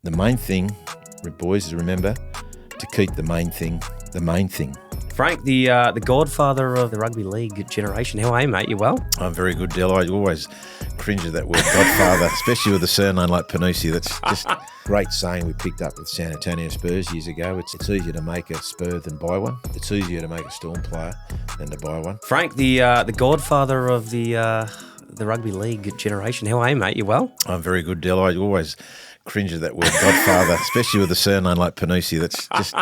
The main thing, boys, is remember to keep the main thing the main thing. Frank, the Godfather of the rugby league generation. How are you, mate? You well? I'm very good, Dyl. I always cringe at that word Godfather, especially with a surname like Ponissi. That's just a great saying we picked up with San Antonio Spurs years ago. It's easier to make a Spur than buy one. It's easier to make a Storm player than to buy one. Frank, the Godfather of the rugby league generation. How are you, mate? You well? I'm very good, Dyl. I always cringe at that word Godfather, especially with a surname like Ponissi. That's just...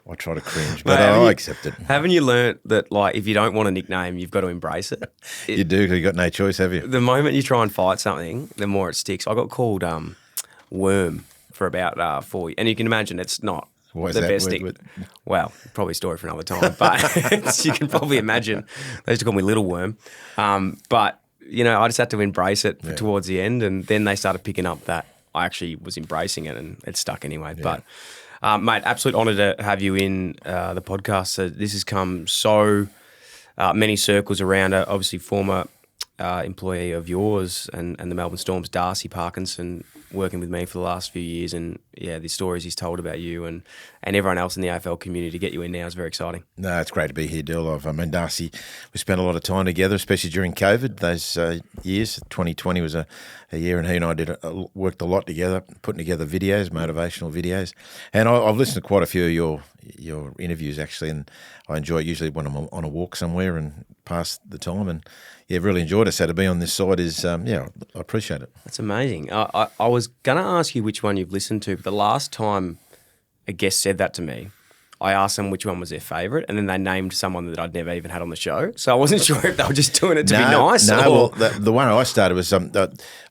I try to cringe, but I accept it. Haven't you learnt that, like, if you don't want a nickname, you've got to embrace it? You do, because you've got no choice, have you? The moment you try and fight something, the more it sticks. I got called Worm for about 4 years. And you can imagine it's not the best stick. Well, probably a story for another time, but you can probably imagine. They used to call me Little Worm. But, you know, I just had to embrace it towards the end, and then they started picking up that I actually was embracing it, and it stuck anyway. Yeah. But... mate, absolute honour to have you in the podcast. So this has come so many circles around, obviously former employee of yours and the Melbourne Storm's Darcy Parkinson working with me for the last few years. And, yeah, the stories he's told about you and everyone else in the AFL community, to get you in now is very exciting. No, it's great to be here, Dyl. I mean, Darcy, we spent a lot of time together, especially during COVID, those years. 2020 was a year, and he and I worked a lot together, putting together videos, motivational videos. And I've listened to quite a few of your interviews, actually, and I enjoy it usually when I'm on a walk somewhere and pass the time. And, yeah, really enjoyed it. So to be on this side is, I appreciate it. That's amazing. I was going to ask you which one you've listened to, but the last time a guest said that to me, I asked them which one was their favourite, and then they named someone that I'd never even had on the show. So I wasn't sure if they were just doing it to be nice. No, well, the one I started was I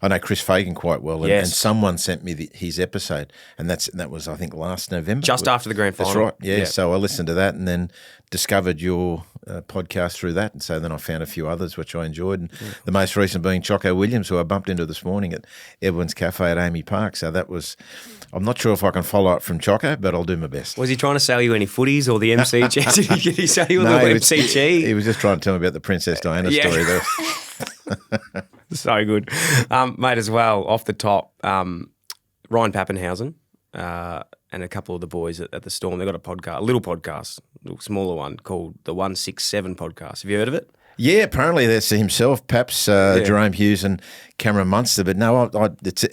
know Chris Fagan quite well, and someone sent me his episode, and that was, I think, last November. Just after the grand final. That's right, yeah. So I listened to that and then discovered your podcast through that, and so then I found a few others which I enjoyed, and the most recent being Choco Williams, who I bumped into this morning at Edwin's Cafe at Amy Park. So that was, I'm not sure if I can follow it from Choco, but I'll do my best. Was he trying to sell you any footies or the MCG? Did he sell you a little MCG? He was just trying to tell me about the Princess Diana story there. So good. Mate, as well, off the top, Ryan Pappenhausen and a couple of the boys at the Storm, they've got a little podcast, a smaller one called the 167 Podcast. Have you heard of it? Yeah, apparently that's himself, Paps, Jerome Hughes and Cameron Munster. But no,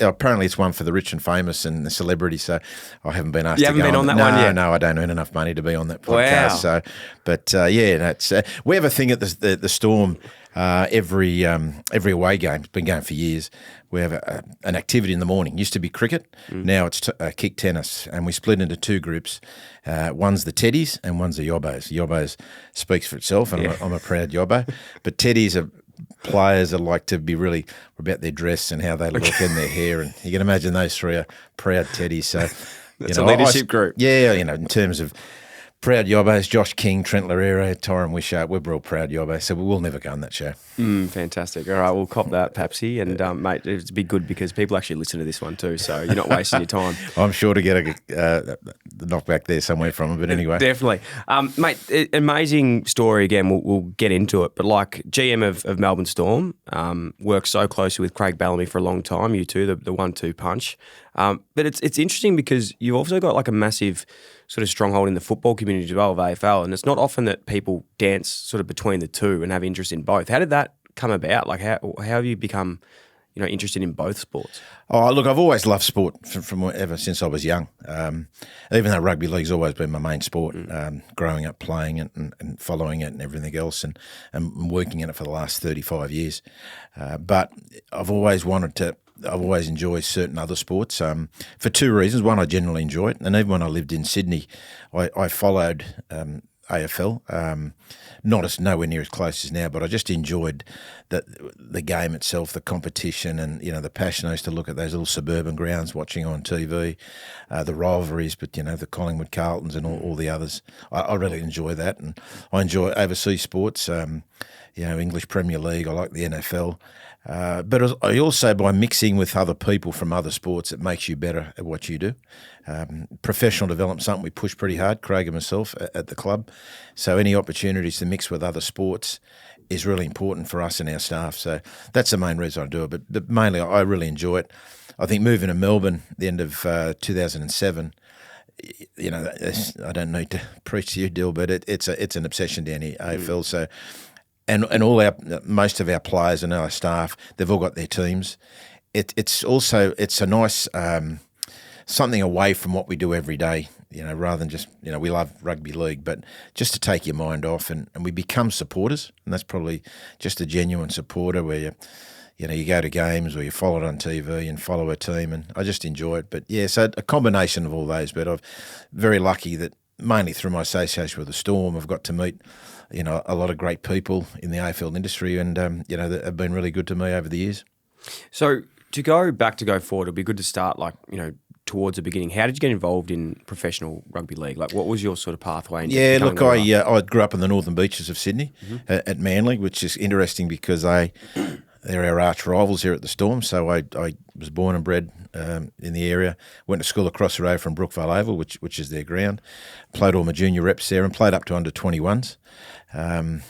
apparently it's one for the rich and famous and the celebrities, so I haven't been asked to go on. You haven't been on that one yet? No, I don't earn enough money to be on that podcast. Wow. So, but that's we have a thing at the Storm every away game. It's been going for years. We have an activity in the morning. Used to be cricket. Now it's kick tennis, and we split into two groups. One's the Teddies and one's the Yobbos. Yobbos speaks for itself, and I'm a proud Yobbo. But Teddies are players that like to be really about their dress and how they look and their hair, and you can imagine those three are proud Teddies. So it's a leadership group. Yeah, in terms of proud Yobbos, Josh King, Trent Larero, Tyron Wishart, we're real proud Yobbos, so we'll never go on that show. Fantastic. All right, we'll cop that, Papsy. And, mate, it'd be good because people actually listen to this one too, so you're not wasting your time. I'm sure to get the knockback there somewhere from it, but anyway. Definitely. Mate, amazing story again. We'll get into it, but like GM of Melbourne Storm, worked so closely with Craig Bellamy for a long time, you two, the 1-2 punch. But it's interesting because you've also got like a massive sort of stronghold in the football community as well of AFL, and it's not often that people dance sort of between the two and have interest in both. How did that come about? Like how have you become, interested in both sports? Oh, look, I've always loved sport from ever since I was young. Even though rugby league's always been my main sport, growing up playing it and following it and everything else, and working in it for the last 35 years. But I've always enjoyed certain other sports for two reasons. One, I generally enjoy it, and even when I lived in Sydney, I followed AFL. Nowhere near as close as now, but I just enjoyed the game itself, the competition, and the passion. I used to look at those little suburban grounds, watching on TV, the rivalries, but the Collingwood Carltons and all the others. I really enjoy that, and I enjoy overseas sports. English Premier League. I like the NFL. But I also, by mixing with other people from other sports, it makes you better at what you do. Professional development, something we push pretty hard, Craig and myself, at the club. So any opportunities to mix with other sports is really important for us and our staff. So that's the main reason I do it. But mainly, I really enjoy it. I think moving to Melbourne at the end of 2007, I don't need to preach to you, Dyl, but it's an obsession down here, AFL. So, and most of our players and our staff, they've all got their teams. It's a nice something away from what we do every day. Rather than just, we love rugby league, but just to take your mind off, and we become supporters, and that's probably just a genuine supporter where you go to games or you follow it on TV and follow a team, and I just enjoy it. But yeah, so a combination of all those. But I'm very lucky that mainly through my association with the Storm, I've got to meet, a lot of great people in the AFL industry, and that have been really good to me over the years. So to go forward, it'd be good to start towards the beginning. How did you get involved in professional rugby league? What was your sort of pathway? I grew up in the northern beaches of Sydney at Manly, which is interesting because they're our arch rivals here at the Storm. So I was born and bred in the area. Went to school across the road from Brookvale Oval, which is their ground. Played all my junior reps there and played up to under 21s.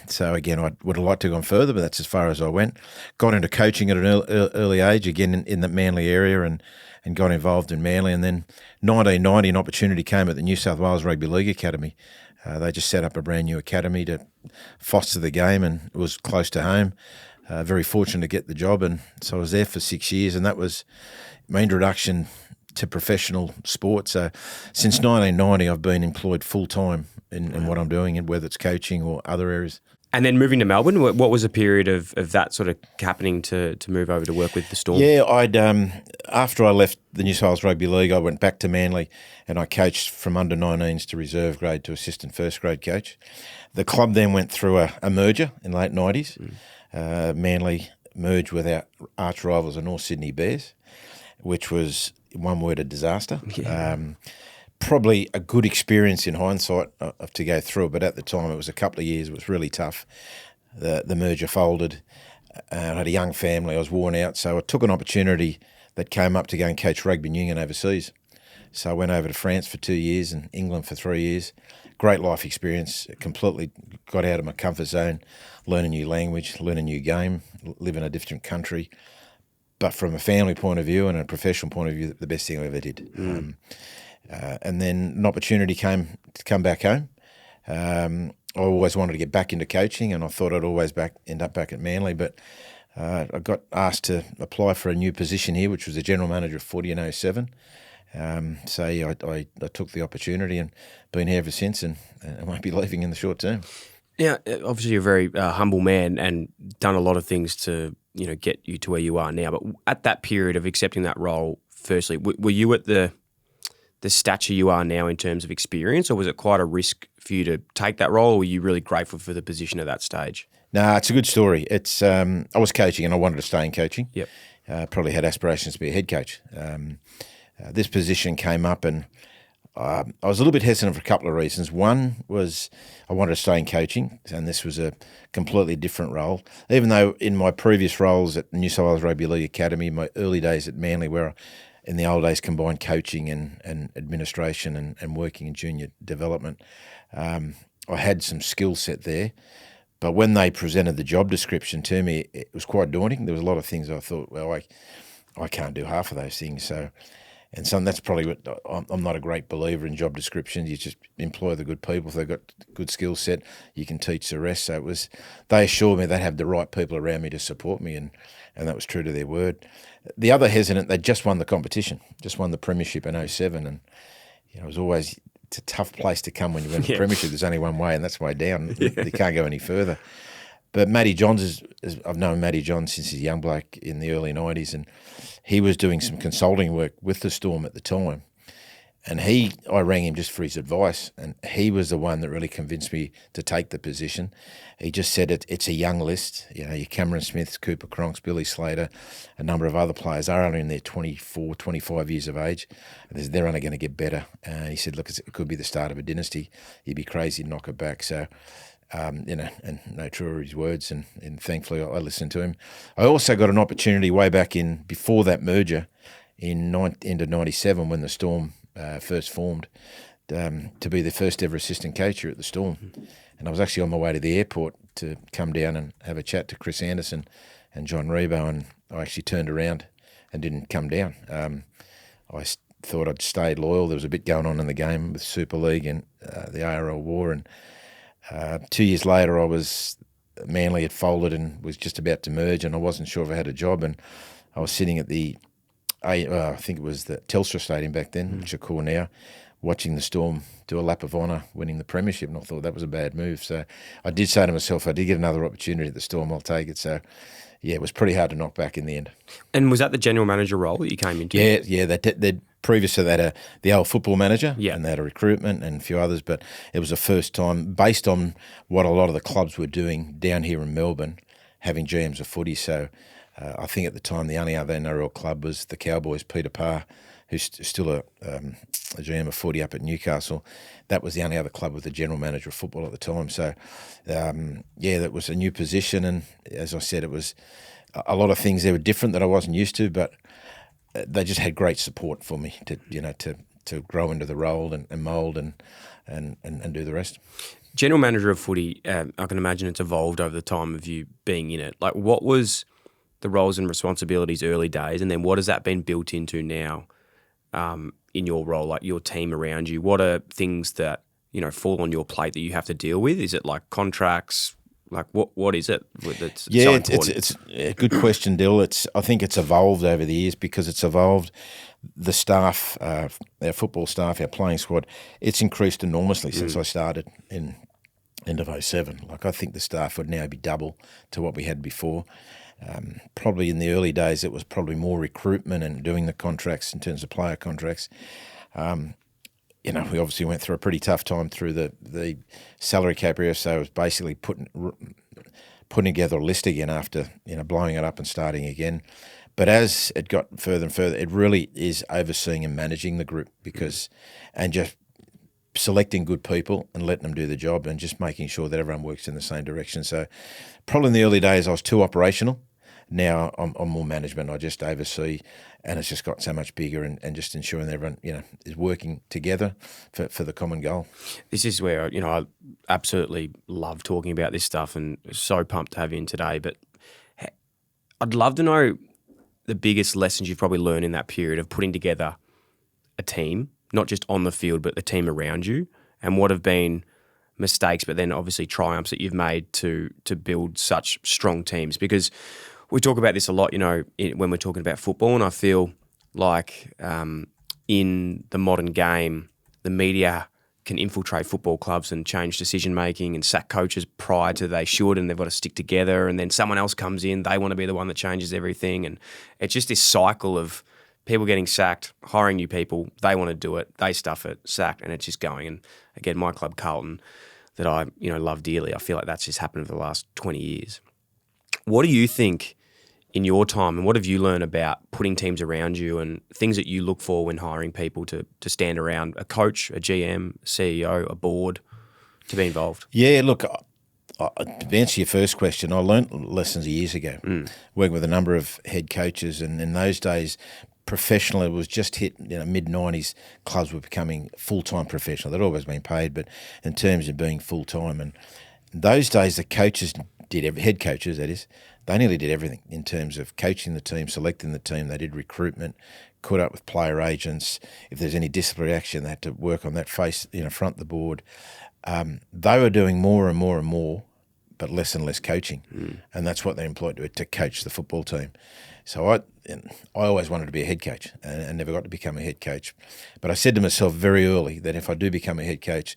So again, I would have liked to have gone further, but that's as far as I went. Got into coaching at an early age, again in the Manly area, and got involved in Manly. And then 1990, an opportunity came at the New South Wales Rugby League Academy. They just set up a brand new academy to foster the game, and it was close to home. Very fortunate to get the job, and so I was there for 6 years, and that was my introduction to professional sport. So since 1990, I've been employed full-time in what I'm doing, and whether it's coaching or other areas. And then moving to Melbourne, what was the period of that sort of happening to move over to work with the Storm? Yeah, after I left the New South Wales Rugby League, I went back to Manly and I coached from under 19s to reserve grade to assistant first grade coach. The club then went through a merger in the late 90s. Manly merged with our arch rivals, the North Sydney Bears, which was, one word, a disaster. Yeah. Probably a good experience in hindsight to go through it, but at the time it was a couple of years. It was really tough. The merger folded. I had a young family. I was worn out, so I took an opportunity that came up to go and coach rugby union overseas. So I went over to France for 2 years and England for 3 years. Great life experience. Completely got out of my comfort zone, learn a new language, learn a new game, live in a different country. But from a family point of view and a professional point of view, the best thing I ever did. And then an opportunity came to come back home. I always wanted to get back into coaching, and I thought I'd always end up back at Manly. But I got asked to apply for a new position here, which was the general manager of footy in 2007. So yeah, I took the opportunity and been here ever since, and I won't be leaving in the short term. Yeah, obviously you're a very humble man and done a lot of things to get you to where you are now. But at that period of accepting that role, firstly, were you at the stature you are now in terms of experience, or was it quite a risk for you to take that role, or were you really grateful for the position at that stage? No, it's a good story. It's I was coaching and I wanted to stay in coaching. Yep. Probably had aspirations to be a head coach. This position came up, and I was a little bit hesitant for a couple of reasons. One was I wanted to stay in coaching, and this was a completely different role. Even though in my previous roles at New South Wales Rugby League Academy, my early days at Manly, where in the old days combined coaching and administration and working in junior development, I had some skill set there. But when they presented the job description to me, it was quite daunting. There was a lot of things I thought, well, I can't do half of those things. So that's probably what I'm not a great believer in job descriptions. You just employ the good people. If they've got good skill set, you can teach the rest. So they assured me they'd have the right people around me to support me, and that was true to their word. The other hesitant, they just won the competition, just won the premiership in 2007, and it was always, it's a tough place to come when you win the premiership. There's only one way, and that's way down. You can't go any further. But Matty Johns I've known Matty Johns since he's a young bloke in the early 90s, and he was doing some consulting work with the Storm at the time. And I rang him just for his advice, and he was the one that really convinced me to take the position. He just said it's a young list. Your Cameron Smiths, Cooper Cronks, Billy Slater, a number of other players are only in their 24, 25 years of age. They're only going to get better. He said, look, it could be the start of a dynasty. You'd be crazy to knock it back. So, and no truer his words, and thankfully I listened to him. I also got an opportunity way back before that merger in end of 97 when the Storm first formed, to be the first ever assistant coach here at the Storm. And I was actually on my way to the airport to come down and have a chat to Chris Anderson and John Rebo, and I actually turned around didn't come down. I thought I'd stayed loyal. There was a bit going on in the game with Super League and the ARL war, and 2 years later Manly had folded and was just about to merge, and I wasn't sure if I had a job, and I was sitting at I think it was the Telstra Stadium back then, which I call now, watching the Storm do a lap of honour, winning the premiership, and I thought that was a bad move. So I did say to myself, I did get another opportunity at the Storm, I'll take it. So yeah, it was pretty hard to knock back in the end. And was that the general manager role that you came into? Yeah. They'd previous to that, the old football manager, yeah, and they had a recruitment and a few others, but it was the first time, based on what a lot of the clubs were doing down here in Melbourne, having GMs of footy. So I think at the time the only other NRL club was the Cowboys, Peter Parr, who's still a GM of footy up at Newcastle. That was the only other club with a general manager of football at the time. So, that was a new position. And as I said, it was a lot of things there were different that I wasn't used to, but they just had great support for me to grow into the role and mould and do the rest. General manager of footy, I can imagine it's evolved over the time of you being in it. Like, what was the roles and responsibilities early days, and then what has that been built into now in your role, like your team around you? What are things that, fall on your plate that you have to deal with? Is it like contracts? Like what is it that's so important? It's a good question, Dyl. I think it's evolved over the years because it's evolved. The staff, our football staff, our playing squad, it's increased enormously since I started in end of 2007. Like, I think the staff would now be double to what we had before. Probably in the early days, it was probably more recruitment and doing the contracts in terms of player contracts. We obviously went through a pretty tough time through the salary cap era, so it was basically putting together a list again after blowing it up and starting again. But as it got further and further, it really is overseeing and managing the group and just selecting good people and letting them do the job and just making sure that everyone works in the same direction. So probably in the early days I was too operational. Now I'm more management. I just oversee, and it's just got so much bigger and just ensuring that everyone is working together for the common goal. This is where I absolutely love talking about this stuff, and so pumped to have you in today. But I'd love to know the biggest lessons you've probably learned in that period of putting together a team, not just on the field, but the team around you, and what have been mistakes, but then obviously triumphs that you've made to build such strong teams. Because we talk about this a lot, when we're talking about football, and I feel like in the modern game, the media can infiltrate football clubs and change decision-making and sack coaches prior to they should, and they've got to stick together, and then someone else comes in, they want to be the one that changes everything, and it's just this cycle of people getting sacked, hiring new people, they want to do it, they stuff it, sacked, and it's just going. And again, my club, Carlton, that I love dearly, I feel like that's just happened over the last 20 years. What do you think in your time, and what have you learned about putting teams around you and things that you look for when hiring people to stand around a coach, a GM, a CEO, a board, to be involved? Yeah, look, to answer your first question, I learnt lessons years ago, working with a number of head coaches, and in those days, professional, it was just hit, mid-90s, clubs were becoming full-time professional. They'd always been paid, but in terms of being full-time, and in those days, the coaches head coaches, that is, they nearly did everything in terms of coaching the team, selecting the team. They did recruitment, caught up with player agents. If there's any disciplinary action, they had to work on that front the board. They were doing more and more and more, but less and less coaching. And that's what they employed to coach the football team. So I always wanted to be a head coach and never got to become a head coach. But I said to myself very early that if I do become a head coach,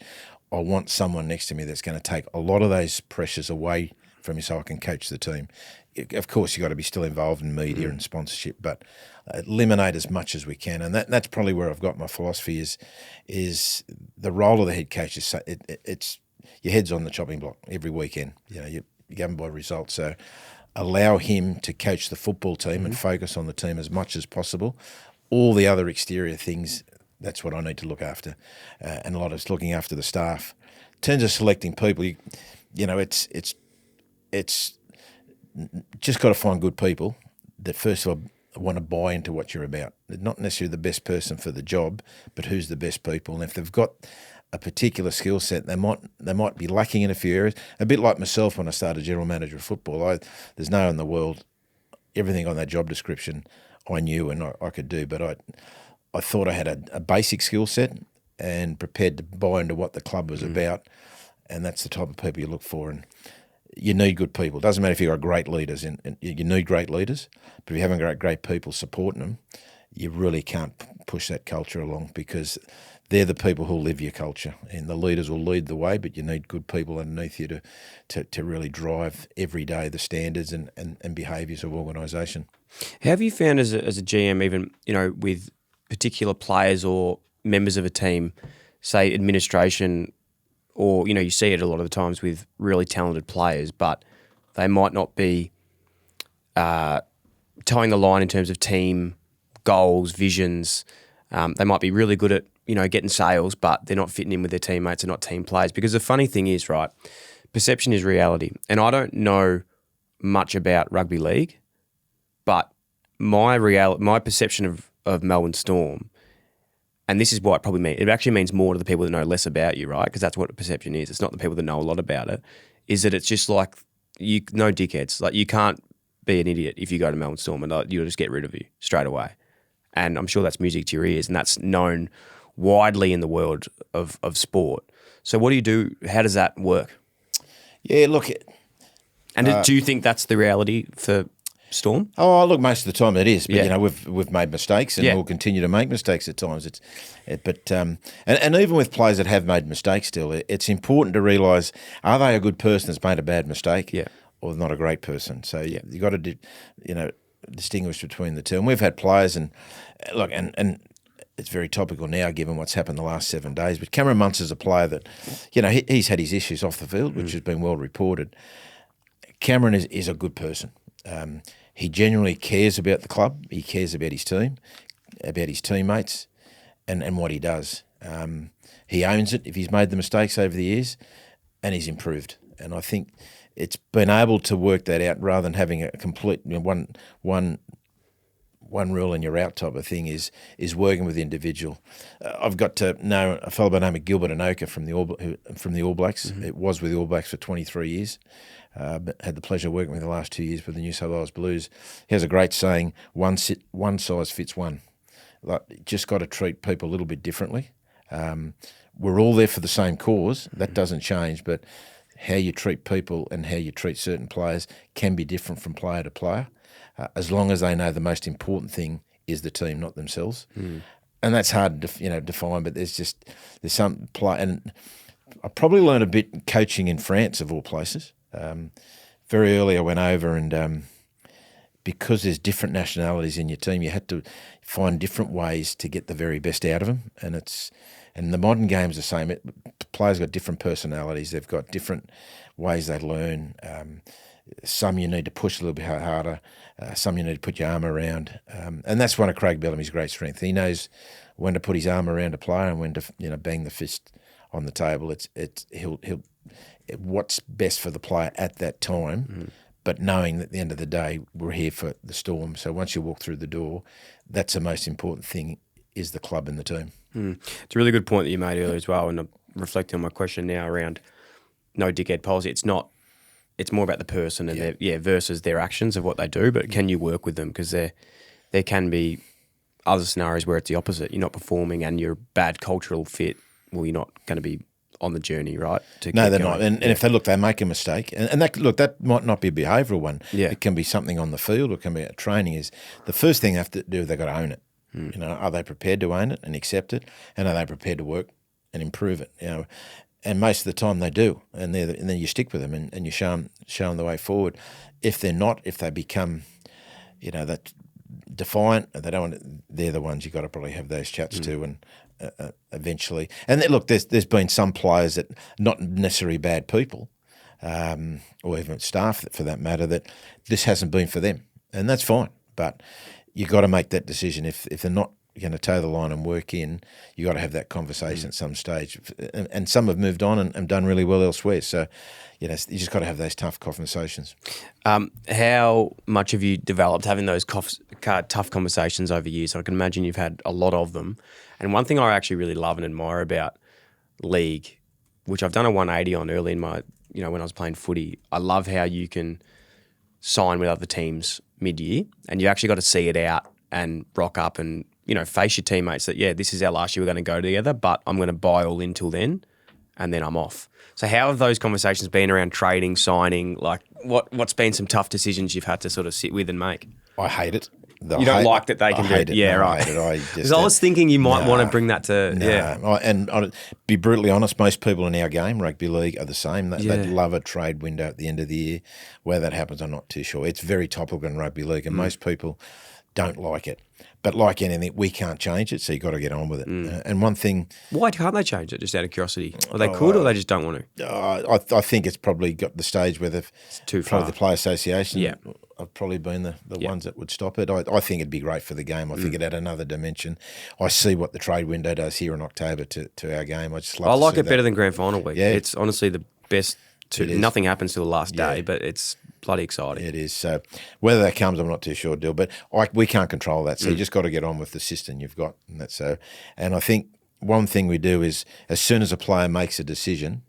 I want someone next to me that's going to take a lot of those pressures away from me so I can coach the team. Of course, you've got to be still involved in media and sponsorship, but eliminate as much as we can. And that's probably where I've got my philosophy is the role of the head coach is it's your head's on the chopping block every weekend. You're going by results. So allow him to coach the football team and focus on the team as much as possible. All the other exterior things, that's what I need to look after. And a lot of it's looking after the staff. In terms of selecting people, it's just got to find good people that first of all want to buy into what you're about. They're not necessarily the best person for the job, but who's the best people. And if they've got a particular skill set, they might be lacking in a few areas. A bit like myself when I started general manager of football. There's no in the world, everything on that job description I knew and I could do, but I thought I had a basic skill set and prepared to buy into what the club was about, and that's the type of people you look for. And you need good people. It doesn't matter if you've got great leaders, and you need great leaders, but if you haven't got great people supporting them, you really can't push that culture along, because they're the people who'll live your culture, and the leaders will lead the way, but you need good people underneath you to really drive every day the standards and behaviours of organisation. How have you found as a GM, even with particular players or members of a team, say administration, or you see it a lot of the times with really talented players, but they might not be towing the line in terms of team goals, visions. They might be really good at getting sales, but they're not fitting in with their teammates. They're not team players. Because the funny thing is, right, perception is reality. And I don't know much about rugby league, but my perception of Melbourne Storm, and this is what it probably means, it actually means more to the people that know less about you, right? Because that's what perception is. It's not the people that know a lot about it. Is that it's just like, no dickheads. Like, you can't be an idiot if you go to Melbourne Storm, and you'll just get rid of you straight away. And I'm sure that's music to your ears, and that's known widely in the world of sport. So what do you do? How does that work? Yeah, look. Do you think that's the reality for Storm? Oh, look, most of the time it is, but we've made mistakes, and we'll continue to make mistakes at times. And even with players that have made mistakes, still, it's important to realise, are they a good person that's made a bad mistake, or not a great person? So you got to distinguish between the two. And we've had players, and look, and it's very topical now given what's happened the last 7 days. But Cameron Munster's a player that, he's had his issues off the field, which has been well reported. Cameron is a good person. He genuinely cares about the club. He cares about his team, about his teammates, and what he does. He owns it if he's made the mistakes over the years, and he's improved. And I think it's been able to work that out rather than having a complete one rule and you're out type of thing. Is working with the individual. I've got to know a fellow by the name of Gilbert Anoka from the All Blacks. Mm-hmm. It was with the All Blacks for 23 years. But had the pleasure of working with the last 2 years with the New South Wales Blues. He has a great saying: one size fits one. Like, just got to treat people a little bit differently. We're all there for the same cause. That doesn't change, but how you treat people and how you treat certain players can be different from player to player, as long as they know the most important thing is the team, not themselves. And that's hard to define, but there's some play. And I probably learned a bit coaching in France, of all places. Very early I went over, and because there's different nationalities in your team, you had to find different ways to get the very best out of them. And the modern game's the same. Players got different personalities. They've got different ways they learn. Some you need to push a little bit harder. Some you need to put your arm around. And that's one of Craig Bellamy's great strengths. He knows when to put his arm around a player and when to bang the fist on the table. He'll what's best for the player at that time, but knowing that at the end of the day, we're here for the Storm. So once you walk through the door, that's the most important thing, is the club and the team. It's a really good point that you made earlier as well, and I'm reflecting on my question now around no dickhead policy. It's more about the person and versus their actions of what they do, but can you work with them? Because there can be other scenarios where it's the opposite. You're not performing and you're a bad cultural fit. Well, you're not going to be on the journey, right? No, they're not. And if they make a mistake, and that might not be a behavioural one. Yeah. It can be something on the field, or it can be a training. Is the first thing they have to do, they've got to own it. Are they prepared to own it and accept it? And are they prepared to work and improve it? And most of the time they do. And then you stick with them and you show them the way forward. If they're not, if they become, that defiant, they're the ones you've got to probably have those chats to, and eventually. And look, there's been some players that, not necessarily bad people, or even staff for that matter, that this hasn't been for them, and that's fine. But you've got to make that decision. If they're not going to toe the line and work in, you got to have that conversation at some stage. And some have moved on and done really well elsewhere. So, you just got to have those tough conversations. How much have you developed having those tough conversations over years? I can imagine you've had a lot of them. And one thing I actually really love and admire about league, which I've done a 180 on early in my, when I was playing footy, I love how you can sign with other teams mid-year and you actually got to see it out and rock up and, face your teammates that, this is our last year, we're going to go together, but I'm going to buy all in till then, and then I'm off. So how have those conversations been around trading, signing? Like, what's been some tough decisions you've had to sort of sit with and make? I hate it. You don't like that they can do it? Yeah, right. I hate it. Because I was thinking you might want to bring that to... And I'd be brutally honest, most people in our game, rugby league, are the same. They love a trade window at the end of the year. Where that happens, I'm not too sure. It's very topical in rugby league, and most people don't like it. But like anything, we can't change it, so you've got to get on with it. And one thing... Why can't they change it, just out of curiosity? Or they could, or they just don't want to? I think it's probably got the stage where they've... It's too far. Probably the Player Association have probably been the ones that would stop it. I think it'd be great for the game. I think it had another dimension. I see what the trade window does here in October to our game. I just love I to like see it that. better than Grand Final week. Yeah. It's honestly the best... Nothing happens till the last day, but it's bloody exciting. It is. So whether that comes, I'm not too sure, Dyl. But we can't control that. So you just got to get on with the system you've got. And that's so. And I think one thing we do is as soon as a player makes a decision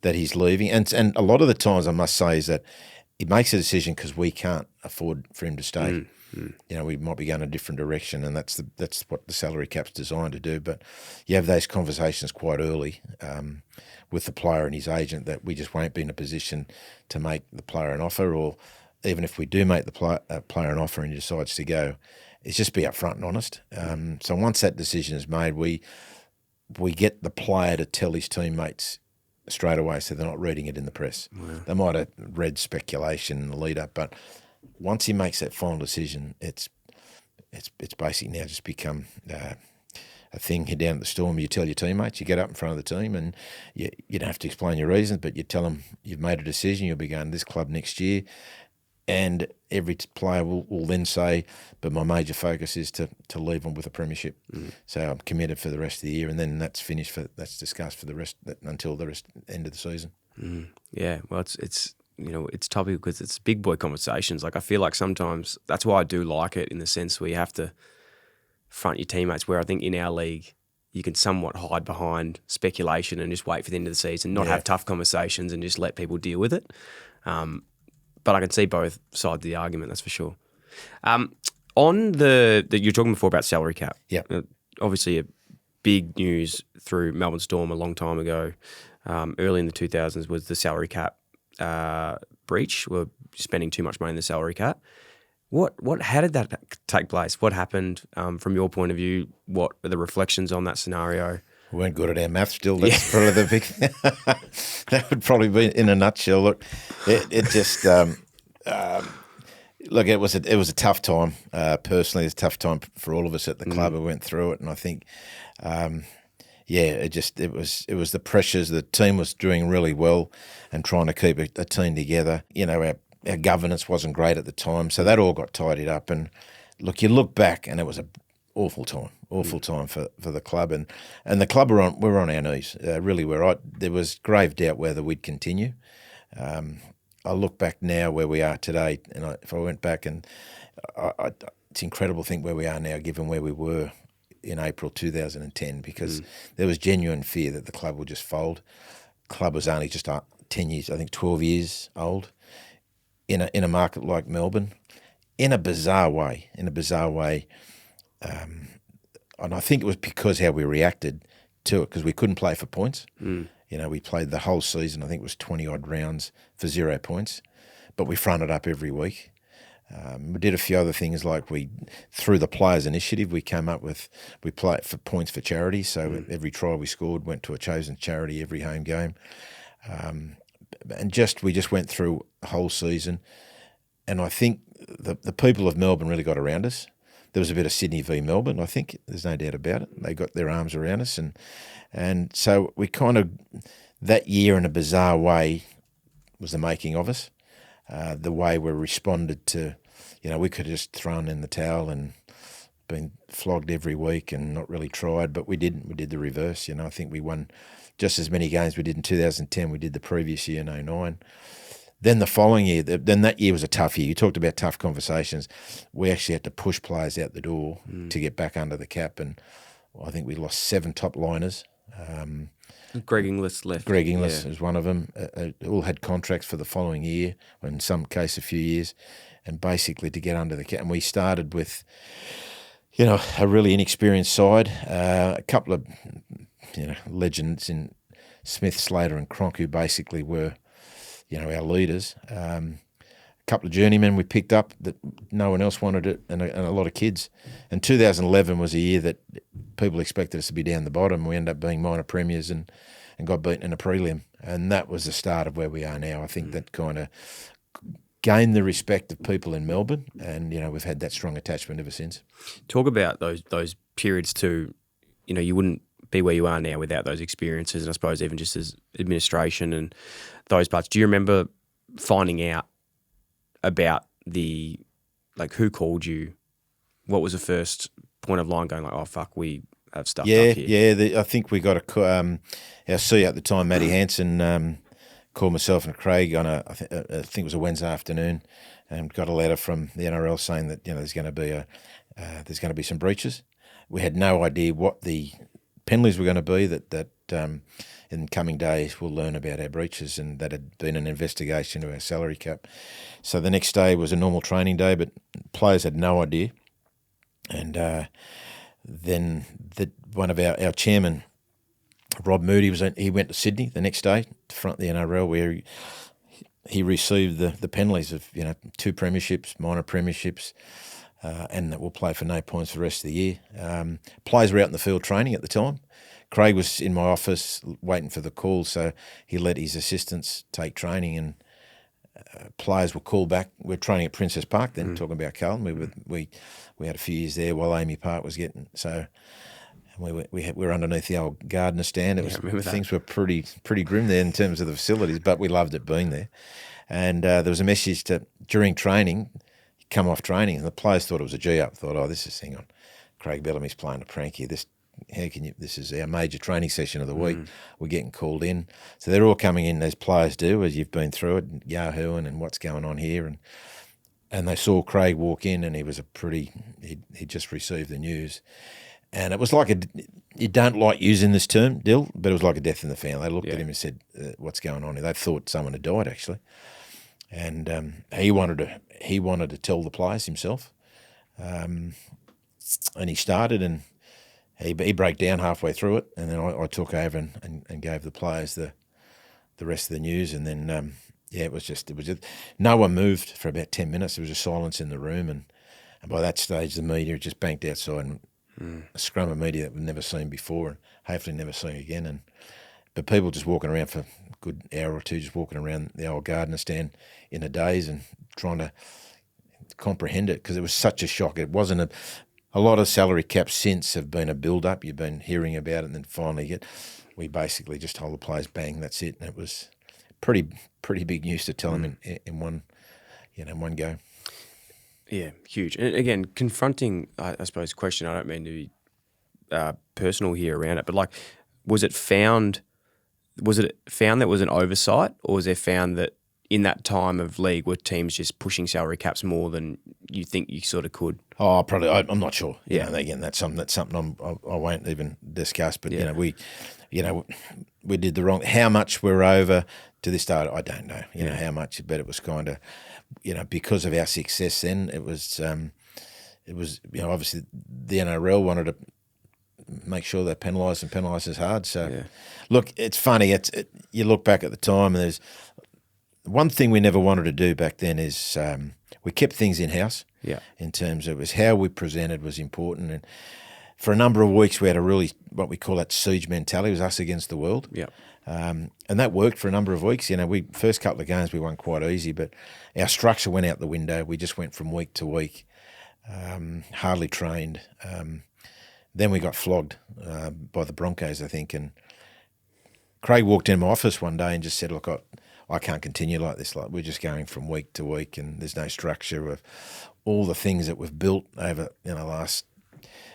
that he's leaving, and a lot of the times I must say is that he makes a decision because we can't afford for him to stay. We might be going a different direction, and that's what the salary cap's designed to do. But you have those conversations quite early with the player and his agent that we just won't be in a position to make the player an offer, or even if we do make the player an offer and he decides to go, it's just be upfront and honest. So once that decision is made, we get the player to tell his teammates straight away, so they're not reading it in the press. Wow. They might have read speculation in the lead up, but once he makes that final decision, it's basically now just become a thing here down at the Storm. You tell your teammates, you get up in front of the team, and you don't have to explain your reasons, but you tell them you've made a decision, you'll be going to this club next year, and every player will then say, but my major focus is to leave them with a premiership. So I'm committed for the rest of the year, and then that's finished, that's discussed for the rest until the end of the season. Yeah, well, it's it's topical because it's big boy conversations. Like I feel like sometimes that's why I do like it in the sense where you have to front your teammates, where I think in our league you can somewhat hide behind speculation and just wait for the end of the season, not have tough conversations and just let people deal with it. But I can see both sides of the argument, that's for sure. On the you were talking before about salary cap. Yeah. Obviously a big news through Melbourne Storm a long time ago, early in the 2000s, was the salary cap breach. We're spending too much money in the salary cap. How did that take place? What happened from your point of view? What are the reflections on that scenario? We weren't good at our maths still. That's probably the big thing. That would probably be in a nutshell. Look, it just look. It was a tough time. Personally, it's a tough time for all of us at the club who went through it, and I think, it was the pressures. The team was doing really well and trying to keep a team together. Our governance wasn't great at the time, so that all got tidied up. And look, you look back, and it was an awful time for the club, and the club were on our knees. Really, there was grave doubt whether we'd continue. I look back now where we are today, and if I went back, and it's incredible to think where we are now, given where we were in April 2010, because there was genuine fear that the club would just fold. The club was only just 10 years, I think 12 years old. In a market like Melbourne, in a bizarre way, and I think it was because how we reacted to it, because we couldn't play for points. We played the whole season, I think it was 20-odd rounds for 0 points, but we fronted up every week. We did a few other things, like through the Players Initiative, we played for points for charity, so every try we scored went to a chosen charity every home game. And we just went through a whole season, and I think the people of Melbourne really got around us. There was a bit of Sydney v Melbourne, I think. There's no doubt about it. They got their arms around us, and so we kind of, that year in a bizarre way was the making of us. The way we responded to, we could have just thrown in the towel and been flogged every week and not really tried, but we didn't. We did the reverse. I think we won just as many games we did in 2010 we did the previous year in 2009. Then the following year, that year was a tough year. You talked about tough conversations. We actually had to push players out the door to get back under the cap, and I think we lost 7 top liners. Greg Inglis left. Greg Inglis was one of them. All had contracts for the following year, or in some case a few years, and basically to get under the cap. And we started with a really inexperienced side. A couple of, legends in Smith, Slater and Cronk, who basically were, our leaders. A couple of journeymen we picked up that no one else wanted it, and a lot of kids. And 2011 was a year that people expected us to be down the bottom. We ended up being minor premiers and got beaten in a prelim. And that was the start of where we are now. I think that kind of gained the respect of people in Melbourne, and we've had that strong attachment ever since. Talk about those periods too. You wouldn't be where you are now without those experiences, and I suppose even just as administration and those parts. Do you remember finding out about who called you? What was the first point of line going like, oh fuck, we have stuff up here? Yeah. I think we got our CEO at the time, Matty Hansen, called myself and Craig on I think it was a Wednesday afternoon, and got a letter from the NRL saying that there's going to be some breaches. We had no idea what the penalties were going to be. That in coming days we'll learn about our breaches, and that had been an investigation to our salary cap. So the next day was a normal training day, but players had no idea. And then one of our chairman, Rob Moody, he went to Sydney the next day to front the NRL, where he received the penalties of 2 premierships, minor premierships, and that will play for no points for the rest of the year. Players were out in the field training at the time. Craig was in my office waiting for the call, so he let his assistants take training, and players were called back. We were training at Princess Park then, talking about Carlton. We had a few years there while Amy Park was getting so. We were underneath the old Gardner stand. Things were pretty grim there in terms of the facilities, but we loved it being there. And there was a message during training, come off training, and the players thought it was a G-up. Thought, hang on, Craig Bellamy's playing a prank here. This is our major training session of the week. We're getting called in. So they're all coming in as players do, as you've been through it, yahooing and what's going on here. And they saw Craig walk in, and he was he'd just received the news. And it was like you don't like using this term, Dyl, but it was like a death in the family. They looked at him and said, what's going on here? They thought someone had died, actually. And he wanted to tell the players himself. And he started, and he broke down halfway through it. And then I took over and gave the players the rest of the news. And then, it was just no one moved for about 10 minutes. There was a silence in the room. And by that stage, the media just banked outside, and a scrum of media that we've never seen before, and hopefully never seen again. But people just walking around for a good hour or two, just walking around the old Gardner stand in a daze and trying to comprehend it, because it was such a shock. It wasn't a lot of salary caps since have been a build-up. You've been hearing about it, and then finally we basically just told the players, bang, that's it. And it was pretty big news to tell them in one one go. Yeah, huge. And again, confronting, I suppose, question, I don't mean to be personal here around it, but was it found that was an oversight, or was it found that in that time of league were teams just pushing salary caps more than you think you sort of could? Oh, probably. I'm not sure. Yeah. Again, that's something I won't even discuss, but we did the wrong. How much we're over to this day, I don't know. How much, but it was kind of, because of our success then, it was obviously the NRL wanted to make sure they penalise as hard. So, look, it's funny. You look back at the time, and there's one thing we never wanted to do back then is we kept things in house. Yeah. In terms of it was how we presented was important, and for a number of weeks we had a really what we call that siege mentality. It was us against the world. Yeah. And that worked for a number of weeks. We first couple of games we won quite easy, but our structure went out the window. We just went from week to week, hardly trained. Then we got flogged by the Broncos, I think. And Craig walked in my office one day and just said, "Look, I can't continue like this. We're just going from week to week, and there's no structure of all the things that we've built over last."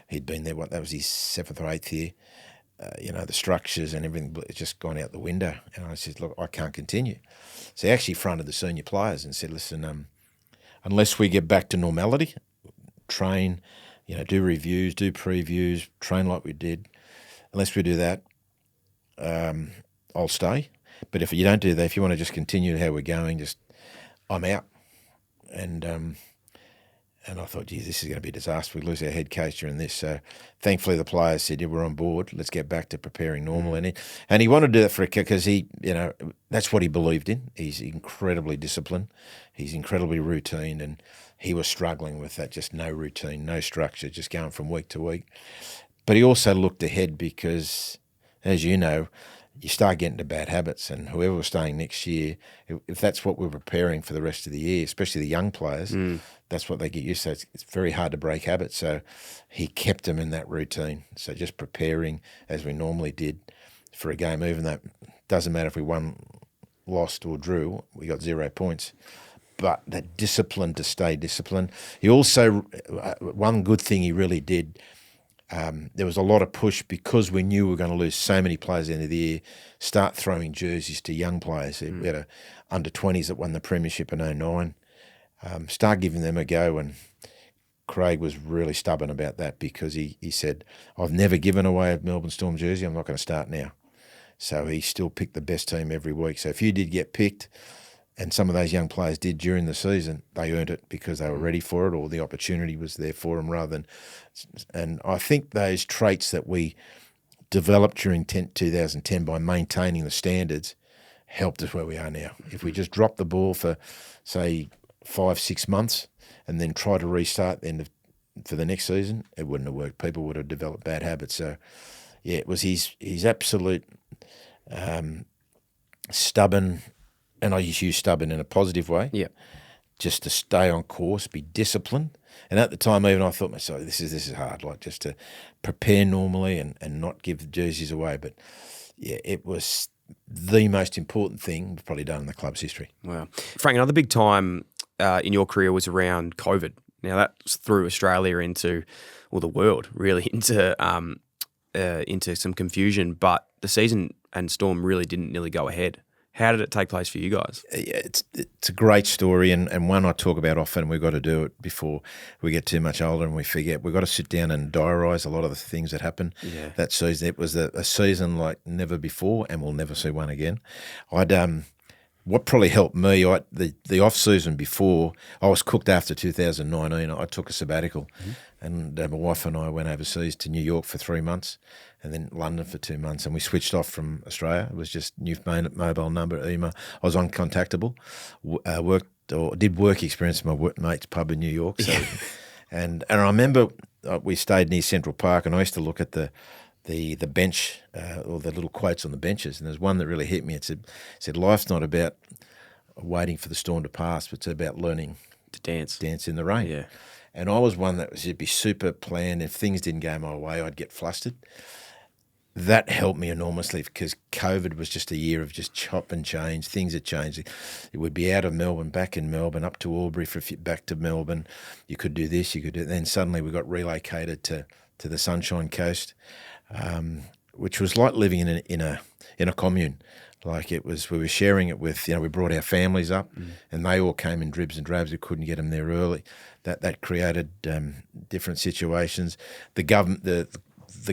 He'd been there. That was his 7th or 8th year. The structures and everything, it's just gone out the window. And I said, "Look, I can't continue." So he actually fronted the senior players and said, "Listen, unless we get back to normality, train, do reviews, do previews, train like we did. Unless we do that, I'll stay. But if you don't do that, if you want to just continue how we're going, I'm out." And And I thought, geez, this is going to be a disaster. We lose our head coach during this. So thankfully the players said, yeah, we're on board. Let's get back to preparing normal. And he wanted to do that for a kick because that's what he believed in. He's incredibly disciplined. He's incredibly routine. And he was struggling with that, just no routine, no structure, just going from week to week. But he also looked ahead because, as you know, you start getting to bad habits, and whoever was staying next year, if that's what we're preparing for the rest of the year, especially the young players, that's what they get used to. It's very hard to break habits. So he kept them in that routine. So just preparing as we normally did for a game, even though it doesn't matter if we won, lost or drew, we got 0 points. But that discipline to stay disciplined. He also, one good thing he really did, there was a lot of push because we knew we were going to lose so many players at the end of the year, start throwing jerseys to young players. We had a under-20s that won the premiership in 2009. Start giving them a go, and Craig was really stubborn about that because he said, I've never given away a Melbourne Storm jersey, I'm not going to start now. So he still picked the best team every week. So if you did get picked, and some of those young players did during the season, they earned it because they were ready for it, or the opportunity was there for them rather than... And I think those traits that we developed during 2010 by maintaining the standards helped us where we are now. If we just dropped the ball for, say, 5-6 months and then try to restart for the next season, it wouldn't have worked. People would have developed bad habits. So, yeah, it was his absolute stubborn... And I just use stubborn in a positive way. Yeah. Just to stay on course, be disciplined. And at the time, even I thought to myself, this is hard, like just to prepare normally and not give the jerseys away. But yeah, it was the most important thing we've probably done in the club's history. Wow. Frank, another big time in your career was around COVID. Now that threw Australia into, or the world really, into some confusion, but the season and Storm really didn't nearly go ahead. How did it take place for you guys? Yeah, it's a great story and one I talk about often. We've got to do it before we get too much older and we forget. We've got to sit down and diarise a lot of the things that happened that season. It was a season like never before, and we'll never see one again. What probably helped me, the off-season before, I was cooked after 2019. I took a sabbatical and my wife and I went overseas to New York for 3 months and then London for 2 months, and we switched off from Australia. It was just new mobile number, email. I was uncontactable. Did work experience at my mate's pub in New York. So, and I remember we stayed near Central Park, and I used to look at the bench or the little quotes on the benches, and there's one that really hit me. It said life's not about waiting for the storm to pass, but it's about learning to dance in the rain. Yeah. And I was one that would be super planned. If things didn't go my way, I'd get flustered. That helped me enormously because COVID was just a year of just chop and change. Things had changed. It would be out of Melbourne, back in Melbourne, up to Albury, back to Melbourne. You could do this, you could do that. Then suddenly we got relocated to the Sunshine Coast, which was like living in a commune. Like it was, we were sharing it with, we brought our families up and they all came in dribs and drabs. We couldn't get them there early. That created different situations. The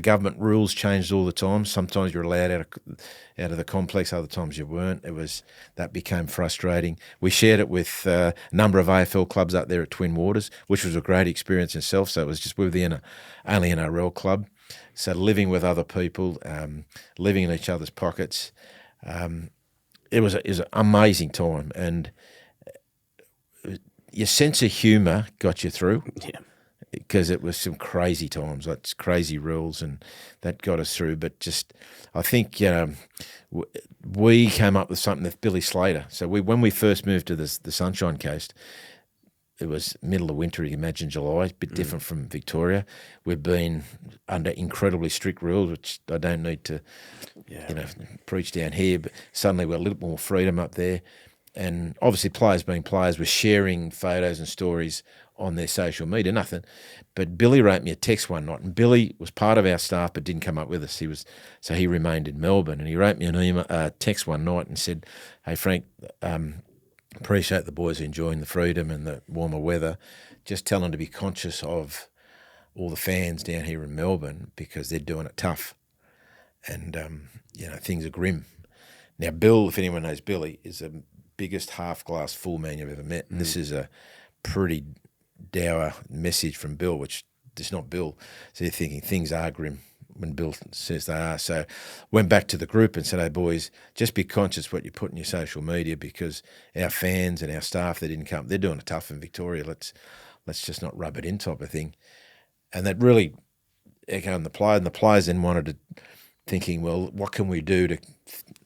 government rules changed all the time. Sometimes you're allowed out of the complex, other times you weren't. That became frustrating. We shared it with a number of AFL clubs up there at Twin Waters, which was a great experience in itself. So it was just we were the only NRL club. So living with other people, living in each other's pockets, it was an amazing time, and your sense of humour got you through. Yeah. Because it was some crazy times, like crazy rules, and that got us through. But just, I think we came up with something with Billy Slater. So when we first moved to the Sunshine Coast, it was middle of winter, you can imagine July, a bit different from Victoria. We've been under incredibly strict rules, which I don't need to preach down here, but suddenly we're a little more freedom up there. And obviously players being players, were sharing photos and stories on their social media, nothing. But Billy wrote me a text one night, and Billy was part of our staff but didn't come up with us. He remained in Melbourne, and he wrote me an text one night and said, "Hey Frank, appreciate the boys enjoying the freedom and the warmer weather. Just tell them to be conscious of all the fans down here in Melbourne because they're doing it tough, and things are grim." Now, Bill, if anyone knows Billy, is the biggest half glass full man you've ever met. And this is a pretty dour message from Bill, which is not Bill. So you're thinking things are grim when Bill says they are. So went back to the group and said, hey, boys, just be conscious what you put in your social media, because our fans and our staff that didn't come, they're doing it tough in Victoria. Let's just not rub it in, type of thing. And that really echoed on the player. And the players then wanted to, thinking, well, what can we do to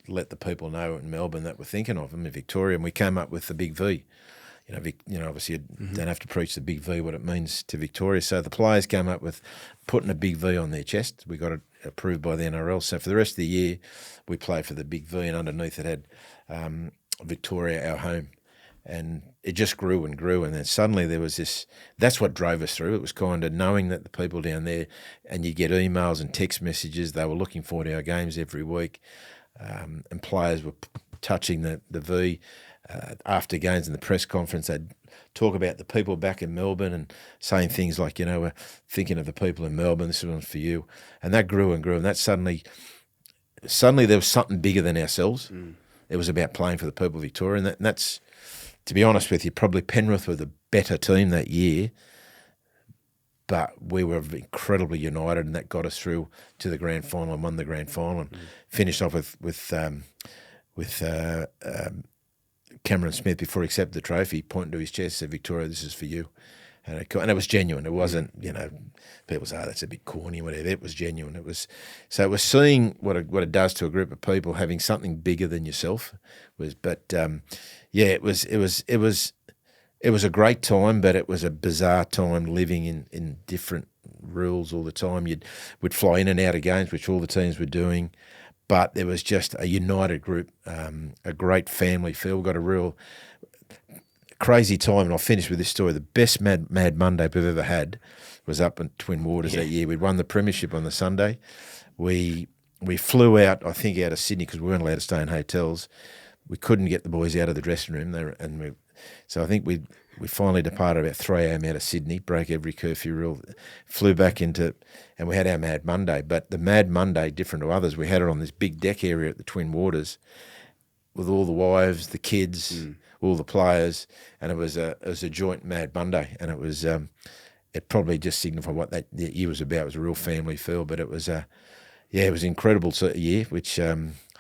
let the people know in Melbourne that we're thinking of them in Victoria? And we came up with the Big V. Obviously you don't have to preach the Big V, what it means to Victoria. So the players came up with putting a Big V on their chest. We got it approved by the NRL. So for the rest of the year, we played for the Big V, and underneath it had Victoria, our home. And it just grew and grew. And then suddenly there was this, that's what drove us through. It was kind of knowing that the people down there, and you get emails and text messages, they were looking forward to our games every week. And players were touching the V. After games in the press conference, they'd talk about the people back in Melbourne and saying things like, we're thinking of the people in Melbourne, this one's for you. And that grew and grew. And that suddenly there was something bigger than ourselves. It was about playing for the people of Victoria. And that's, to be honest with you, probably Penrith were the better team that year, but we were incredibly united, and that got us through to the grand final and won the grand final and finished off with Cameron Smith, before he accepted the trophy, pointing to his chest, said, Victoria, this is for you. And it was genuine. It wasn't, people say, that's a bit corny, whatever. It was genuine. It was seeing what it does to a group of people, having something bigger than yourself. It was a great time, but it was a bizarre time living in different rules all the time. We'd fly in and out of games, which all the teams were doing. But there was just a united group, a great family feel. We got a real crazy time, and I'll finish with this story. The best Mad Monday we've ever had was up in Twin Waters that year. We'd won the premiership on the Sunday. We flew out, I think, out of Sydney, because we weren't allowed to stay in hotels. We couldn't get the boys out of the dressing room, so I think we finally departed about 3 a.m. out of Sydney, broke every curfew rule, flew back and we had our Mad Monday. But the Mad Monday, different to others, we had it on this big deck area at the Twin Waters with all the wives, the kids, all the players, and it was a joint Mad Monday, and it was it probably just signified what that year was about. It was a real family feel, but it was it was an incredible year, which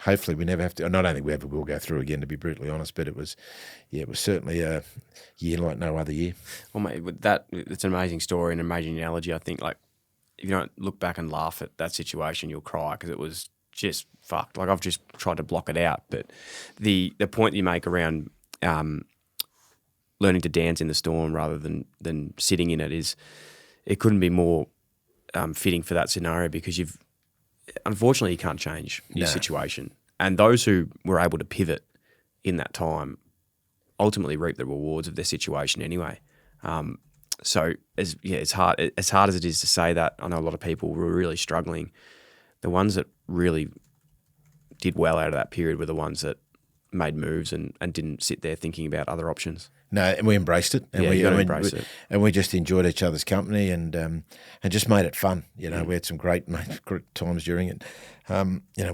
hopefully we never have to. I don't think we ever will go through again, to be brutally honest. But it was certainly a year like no other year. Well, mate, it's an amazing story and an amazing analogy. I think, like, if you don't look back and laugh at that situation, you'll cry, because it was just fucked. Like, I've just tried to block it out. But the point you make around learning to dance in the storm rather than sitting in it it couldn't be more fitting for that scenario, because unfortunately, you can't change your situation. And those who were able to pivot in that time ultimately reap the rewards of their situation anyway. So it's hard as it is to say that. I know a lot of people were really struggling. The ones that really did well out of that period were the ones that made moves and didn't sit there thinking about other options. No, and we embraced it. And you embrace it. And we just enjoyed each other's company and just made it fun. We had some great times during it,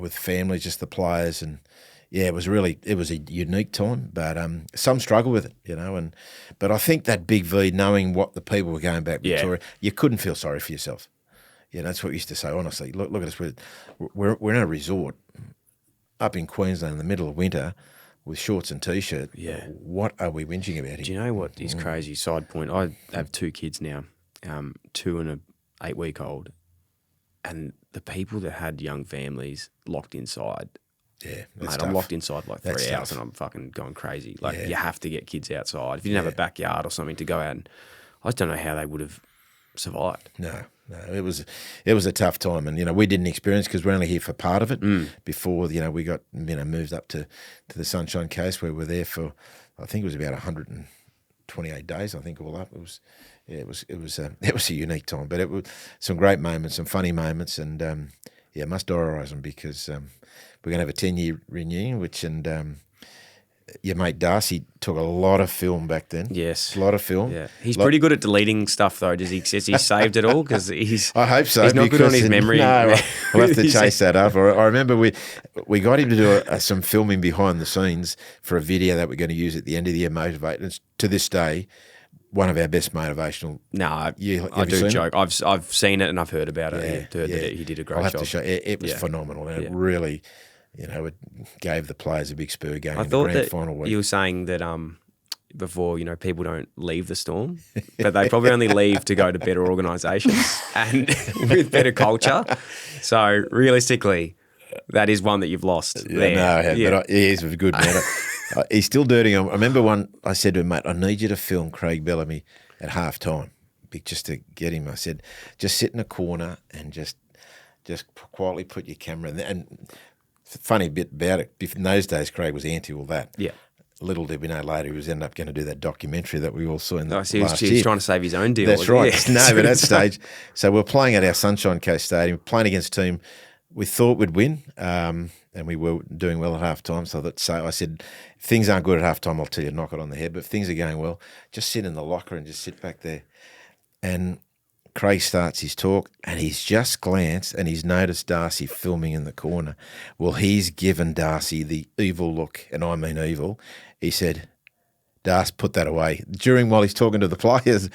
with families, just the players. And, it was a unique time, but some struggle with it, but I think that Big V, knowing what the people were going back to Victoria, you couldn't feel sorry for yourself. That's what we used to say, honestly. Look at us. We're in a resort up in Queensland in the middle of winter, with shorts and T-shirt. Yeah. What are we whinging about here? Do you know what is crazy? Side point, I have 2 kids now, 2 and an 8-week-old, and the people that had young families locked inside, mate, I'm locked inside like 3 hours and I'm fucking going crazy. Like, you have to get kids outside. If you didn't have a backyard or something to go out, and I just don't know how they would have survived. No, it was a tough time, and we didn't experience, because we're only here for part of it. Before we got moved up to the Sunshine Coast, where we were there for, I think it was about 128 days. I think all up it was a unique time, but it was some great moments, some funny moments, and must diarise them, because we're going to have a 10-year renewal, your mate Darcy took a lot of film back then. Yes. A lot of film. Yeah. He's pretty good at deleting stuff, though. Has he saved it all? Because I hope so. He's not good on his memory. No, we'll have to chase that up. I remember we got him to do some filming behind the scenes for a video that we're going to use at the end of the year, Motivate. And to this day, one of our best motivational. No, I do joke. I've seen it and I've heard about it. Yeah, That he did a great I'll have job. to show. It was phenomenal, and it really, it gave the players a big spur going into the grand final week. You were saying that before, people don't leave the Storm, but they probably only leave to go to better organisations and with better culture. So realistically, that is one that you've lost. No, but he is a good man. He's still dirty. I remember I said to him, mate, I need you to film Craig Bellamy at half time just to get him. I said, just sit in a corner and just quietly put your camera in there. And funny bit about it, in those days, Craig was anti all that. Yeah. Little did we know later he was ended up going to do that documentary that we all saw in the last year. He was trying to save his own deal. That's right. Yeah. No, but at that stage, so we're playing at our Sunshine Coast Stadium, playing against a team we thought would win, and we were doing well at half time. So I said, if things aren't good at half time, I'll tell you, knock it on the head. But if things are going well, just sit in the locker and just sit back there. And Craig starts his talk, and he's just glanced and he's noticed Darcy filming in the corner. Well, he's given Darcy the evil look, and I mean evil. He said, Darcy, put that away. While he's talking to the players,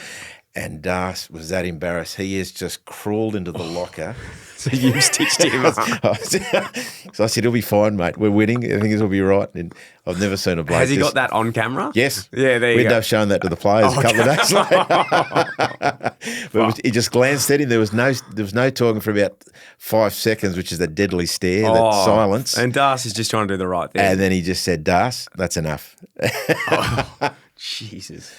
and Darcy was that embarrassed. He has just crawled into the locker. So you stitched him up. So I said, he'll be fine, mate. We're winning. I think it'll be right. And I've never seen a bloke. Has he got that on camera? Yes. Yeah, there you We'd go. have shown that to the players a couple of days later. But he just glanced at him. There was no talking for about 5 seconds, which is that deadly stare, that silence. And Darcy's just trying to do the right thing. And then he just said, Darcy, that's enough. Jesus.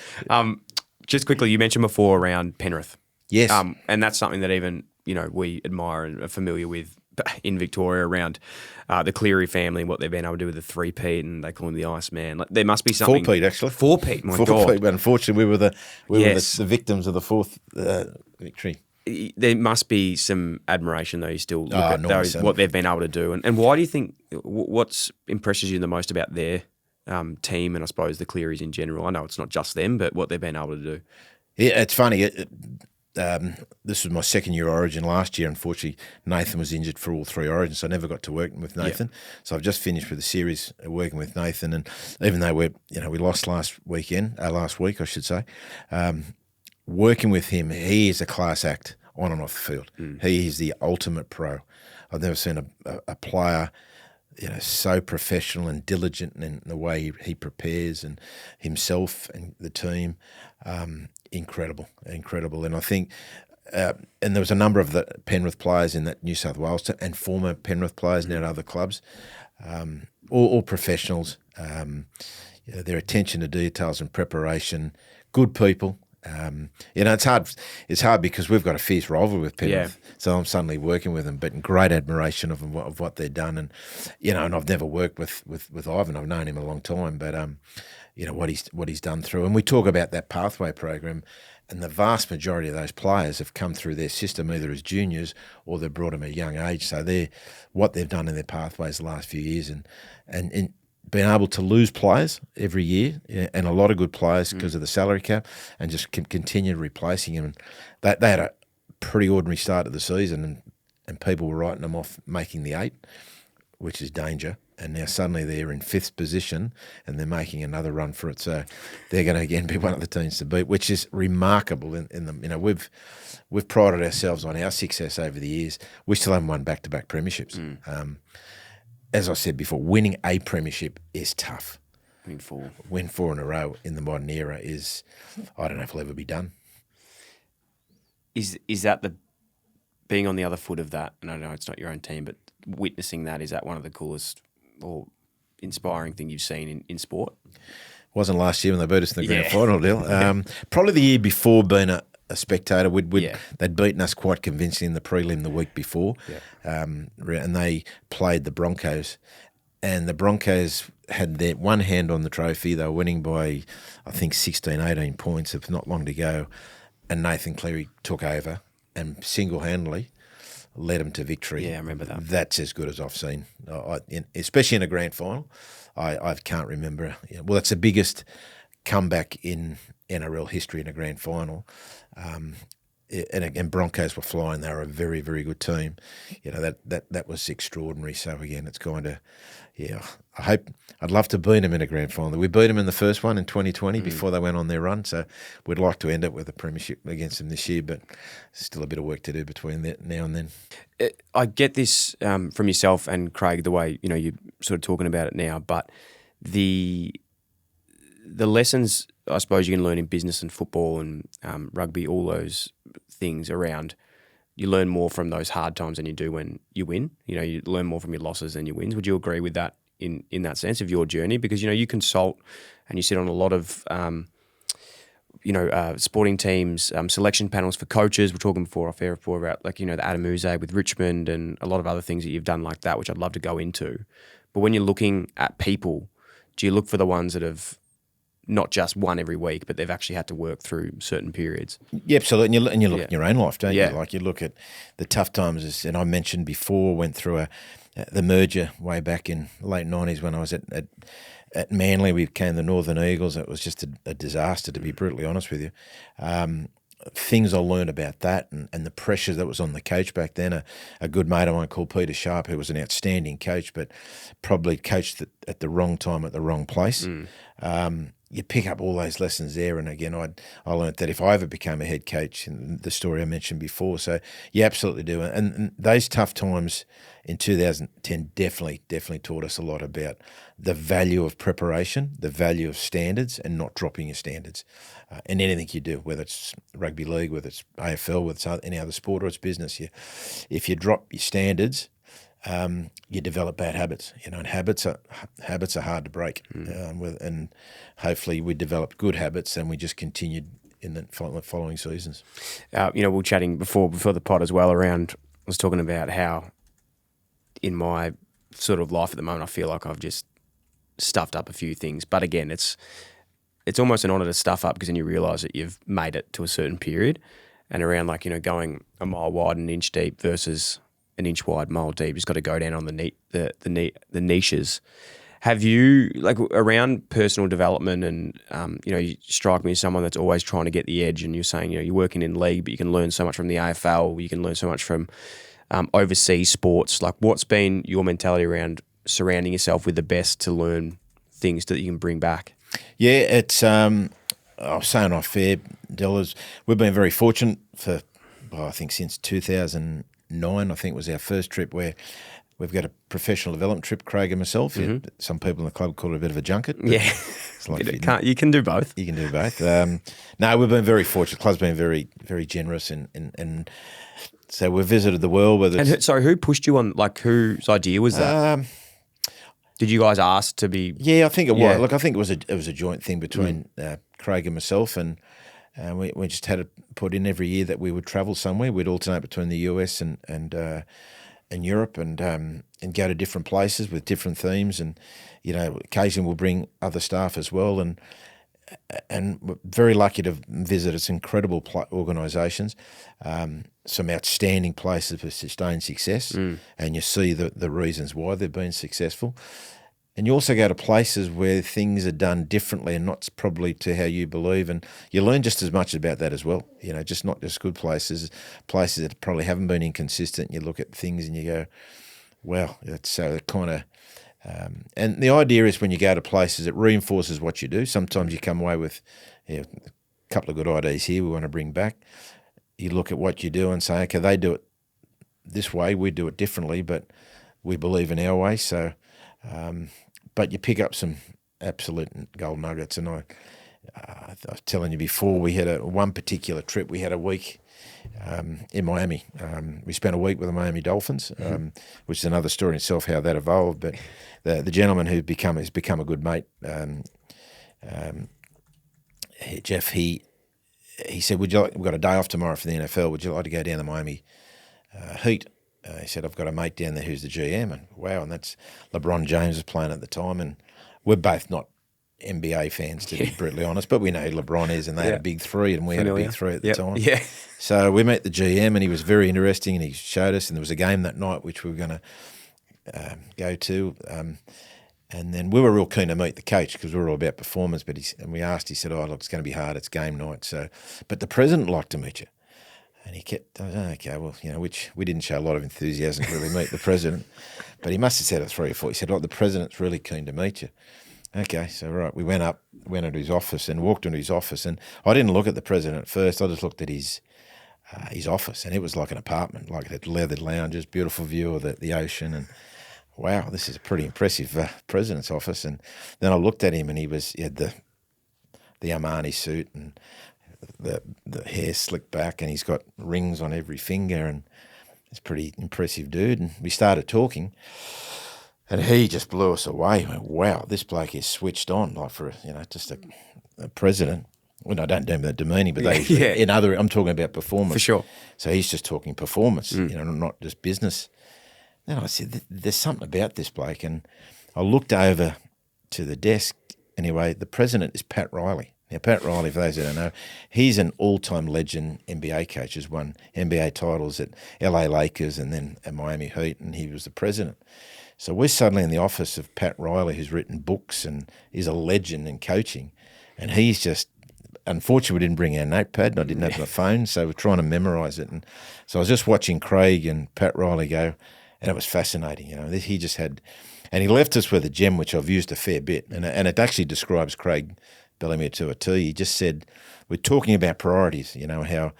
Just quickly, you mentioned before around Penrith. Yes. And that's something that even, we admire and are familiar with in Victoria around the Cleary family and what they've been able to do with the three-peat, and they call him the Iceman. Like, there must be something... Four-peat, actually. Four-peat, my God. Four-peat, but unfortunately, we were the victims of the fourth victory. There must be some admiration, though. You still look at nice. what they've been able to do. And why do you think... What impresses you the most about their team and I suppose the Clearys in general? I know it's not just them, but what they've been able to do. Yeah, it's funny. This was my second year Origin last year. Unfortunately, Nathan was injured for all three Origins, so I never got to work with Nathan. Yep. So I've just finished with the series working with Nathan, and even though we lost last week, I should say, working with him, he is a class act on and off the field. He is the ultimate pro. I've never seen a player so professional and diligent in the way he prepares and himself and the team. Incredible. And I think, and there was a number of the Penrith players in that New South Wales team and former Penrith players now at other clubs, all professionals. Their attention to details and preparation, good people. It's hard because we've got a fierce rivalry with Penrith, so I'm suddenly working with them, but in great admiration of what they've done, and and I've never worked with Ivan. I've known him a long time, but what he's done through, and we talk about that pathway program, and the vast majority of those players have come through their system either as juniors or they've brought them at a young age. So what they've done in their pathways the last few years, and being able to lose players every year, and a lot of good players because of the salary cap, and just continue replacing them. And they had a pretty ordinary start to the season, and people were writing them off making the 8, which is danger. And now suddenly they're in 5th position, and they're making another run for it. So they're going to again be one of the teams to beat, which is remarkable. In them, we've prided ourselves on our success over the years. We still haven't won back-to-back premierships. As I said before, winning a premiership is tough. Win 4 in a row in the modern era is, I don't know if it'll ever be done. Is that the being on the other foot of that? And I know it's not your own team, but witnessing that, is that one of the coolest or inspiring thing you've seen in sport? Wasn't last year when they beat us in the grand final, Dyl. Probably the year before being a spectator. They'd beaten us quite convincingly in the prelim the week before, and they played the Broncos, and the Broncos had their one hand on the trophy. They were winning by, I think, 16, 18 points. It's not long to go, and Nathan Cleary took over and single-handedly led them to victory. Yeah, I remember that. That's as good as I've seen, especially in a grand final. I can't remember. Well, it's the biggest comeback in NRL history in a grand final. and Broncos were flying. They were a very, very good team. That was extraordinary. So again, it's kind of, I'd love to beat them in a grand final. We beat them in the first one in 2020 before they went on their run. So we'd like to end up with a premiership against them this year, but still a bit of work to do between now and then. I get this from yourself and Craig, the way you're sort of talking about it now, but the lessons I suppose you can learn in business and football and rugby, all those things around. You learn more from those hard times than you do when you win. You learn more from your losses than your wins. Would you agree with that in that sense of your journey? Because you consult and you sit on a lot of sporting teams, selection panels for coaches. We're talking off air before about the Adam Yze with Richmond and a lot of other things that you've done like that, which I'd love to go into. But when you're looking at people, do you look for the ones that have not just won every week, but they've actually had to work through certain periods? Yeah, absolutely. And you look at your own life, don't you? Like you look at the tough times, and I mentioned before, went through the merger way back in late 90s when I was at Manly. We became the Northern Eagles. It was just a disaster, to be brutally honest with you. Things I learned about that and the pressure that was on the coach back then. A good mate of mine called Peter Sharp, who was an outstanding coach, but probably coached at the wrong time at the wrong place. You pick up all those lessons there. And again, I learned that if I ever became a head coach, and the story I mentioned before, so you absolutely do. And those tough times in 2010 definitely taught us a lot about the value of preparation, the value of standards, and not dropping your standards in anything you do, whether it's rugby league, whether it's AFL, whether it's any other sport or it's business. If you drop your standards, you develop bad habits, and habits are hard to break. And hopefully we developed good habits, and we just continued in the following seasons. We were chatting before the pod as well around. I was talking about how in my sort of life at the moment, I feel like I've just stuffed up a few things. But again, it's almost an honour to stuff up because then you realise that you've made it to a certain period, and around going a mile wide and an inch deep versus an inch wide, mile deep. Just got to go down on the niches. Have you around personal development and you strike me as someone that's always trying to get the edge, and you're saying you're working in league, but you can learn so much from the AFL. You can learn so much from overseas sports. What's been your mentality around surrounding yourself with the best to learn things that you can bring back? Yeah, it's I was saying off air, Dyl, we've been very fortunate for I think since 2009, I think was our first trip where we've got a professional development trip, Craig and myself. Mm-hmm. Some people in the club call it a bit of a junket. Yeah. It's like you can do both. You can do both. No, we've been very fortunate. The club's been very, very generous and so we've visited the world. Who pushed you on, whose idea was that? Did you guys ask to be? Yeah, I think it was. Look, I think it was a joint thing between Craig and myself, and we just had it put in every year that we would travel somewhere. We'd alternate between the US and Europe and go to different places with different themes, and occasionally we'll bring other staff as well, and we're very lucky to visit some incredible organisations, some outstanding places for sustained success, and you see the reasons why they've been successful. And you also go to places where things are done differently and not probably to how you believe, and you learn just as much about that as well. Just not just good places that probably haven't been inconsistent. You look at things and you go, wow, that's so kind of. And the idea is when you go to places, it reinforces what you do. Sometimes you come away with a couple of good ideas here we want to bring back. You look at what you do and say, okay, they do it this way, we do it differently, but we believe in our way. So, but you pick up some absolute gold nuggets. And I was telling you before, we had one particular trip. We had a week in Miami. We spent a week with the Miami Dolphins, which is another story in itself how that evolved. But the gentleman has become a good mate, Jeff. He said, we've got a day off tomorrow for the NFL. Would you like to go down the Miami Heat? He said, I've got a mate down there who's the GM. And wow, and that's LeBron James was playing at the time. And we're both not NBA fans, to be brutally honest, but we know who LeBron is, and they had a big three, and we had a big three at the time. Yeah. So we met the GM, and he was very interesting, and he showed us, and there was a game that night which we were going to go to. And then we were real keen to meet the coach because we were all about performance. But we asked, he said, "Oh, look, it's going to be hard. It's game night." So, but the president would like to meet you. And he kept, okay, well, which we didn't show a lot of enthusiasm to really meet the president, but he must have said it 3 or 4. He said, the president's really keen to meet you. Okay, so right, we went into his office and walked into his office, and I didn't look at the president at first. I just looked at his office, and it was like an apartment, like it had leathered lounges, beautiful view of the ocean, and wow, this is a pretty impressive president's office. And then I looked at him, and he had the Armani suit and the hair slicked back, and he's got rings on every finger, and he's a pretty impressive dude. And we started talking, and he just blew us away. He went, wow, this bloke is switched on, like for just a president. Well, I don't do that demeaning, but I'm talking about performance. For sure. So he's just talking performance, not just business. Then I said, there's something about this bloke. And I looked over to the desk. Anyway, the president is Pat Riley. Now, Pat Riley, for those that don't know, he's an all-time legend NBA coach. He's won NBA titles at LA Lakers and then at Miami Heat, and he was the president. So we're suddenly in the office of Pat Riley, who's written books and is a legend in coaching. And he's just, unfortunately, we didn't bring our notepad and I didn't have my phone, so we're trying to memorise it. And so I was just watching Craig and Pat Riley go, and it was fascinating. He just had, and he left us with a gem which I've used a fair bit, and it actually describes Craig Bellamy to a T. He just said, we're talking about priorities, how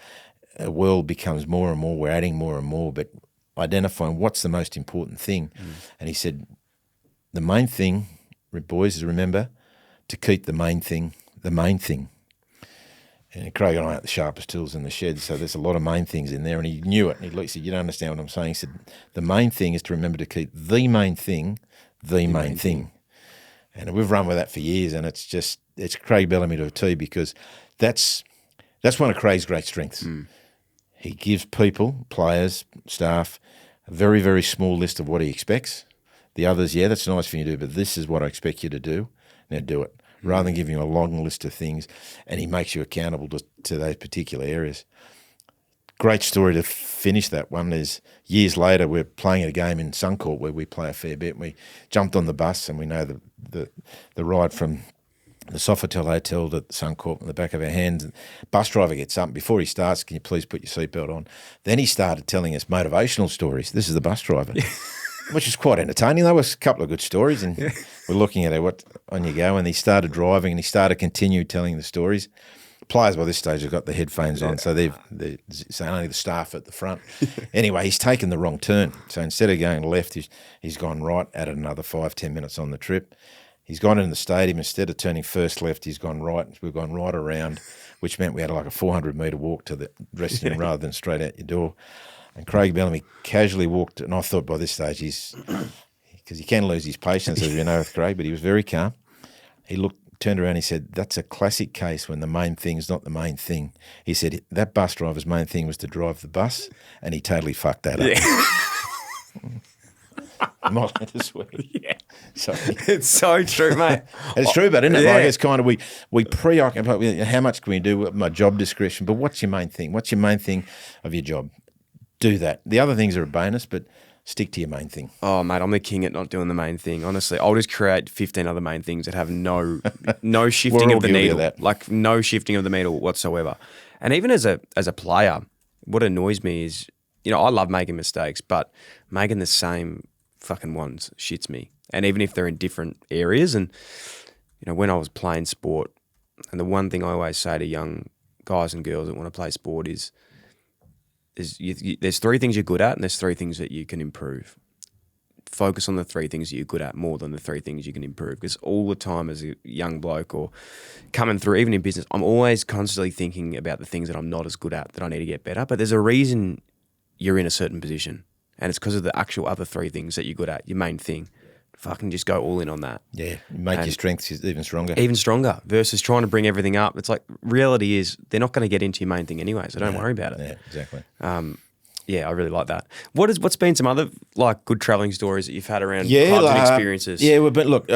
a world becomes more and more, we're adding more and more, but identifying what's the most important thing. And he said, the main thing, boys, is remember to keep the main thing the main thing. And Craig and I aren't the sharpest tools in the shed, so there's a lot of main things in there, and he knew it. And he said, you don't understand what I'm saying. He said, the main thing is to remember to keep the main thing the main thing. And we've run with that for years, and it's Craig Bellamy to a T, because that's one of Craig's great strengths. He gives people, players, staff, a very, very small list of what he expects. The others, that's nice for you to do, but this is what I expect you to do. Now do it. Rather than giving you a long list of things, and he makes you accountable to those particular areas. Great story to finish that one. There's years later, we're playing a game in Suncorp where we play a fair bit. We jumped on the bus, and we know the ride from the Sofitel Hotel to Suncorp in the back of our hands. And bus driver gets up, and before he starts, can you please put your seatbelt on? Then he started telling us motivational stories. This is the bus driver. Which is quite entertaining. There was a couple of good stories, and we're looking at what on you go. And he started driving, and he started continue telling the stories. Players by this stage have got the headphones on, so they're only the staff at the front. Anyway, he's taken the wrong turn. So instead of going left, he's gone right, added another 5-10 minutes on the trip. He's gone in the stadium. Instead of turning first left, he's gone right. We've gone right around, which meant we had like a 400-metre walk to the dressing room rather than straight out your door. And Craig Bellamy casually walked, and I thought by this stage because he can lose his patience, as we know with Craig, but he was very calm. He turned around, he said, that's a classic case when the main thing's not the main thing. He said that bus driver's main thing was to drive the bus, and he totally fucked that up. I'm not allowed to swear. Yeah. It's so true, mate. It's true, but isn't it? Like, it's kind of, we preoccupy with how much can we do with my job description, but what's your main thing? What's your main thing of your job? Do that. The other things are a bonus, but stick to your main thing. Oh, mate, I'm the king at not doing the main thing. Honestly, I'll just create 15 other main things that have no shifting of the needle, like no shifting of the needle whatsoever. And even as a player, what annoys me is, I love making mistakes, but making the same fucking ones shits me. And even if they're in different areas, and when I was playing sport, and the one thing I always say to young guys and girls that want to play sport is there's 3 things you're good at, and there's 3 things that you can improve. Focus on the 3 things that you're good at more than the 3 things you can improve. Because all the time as a young bloke or coming through, even in business, I'm always constantly thinking about the things that I'm not as good at that I need to get better. But there's a reason you're in a certain position, and it's because of the actual other 3 things that you're good at, your main thing. Fucking just go all in on that. Yeah, make your strengths even stronger. Even stronger versus trying to bring everything up. It's like, reality is they're not going to get into your main thing anyway, so don't worry about it. Yeah, exactly. I really like that. What's been some other like good travelling stories that you've had around clubs and experiences? Yeah, but look,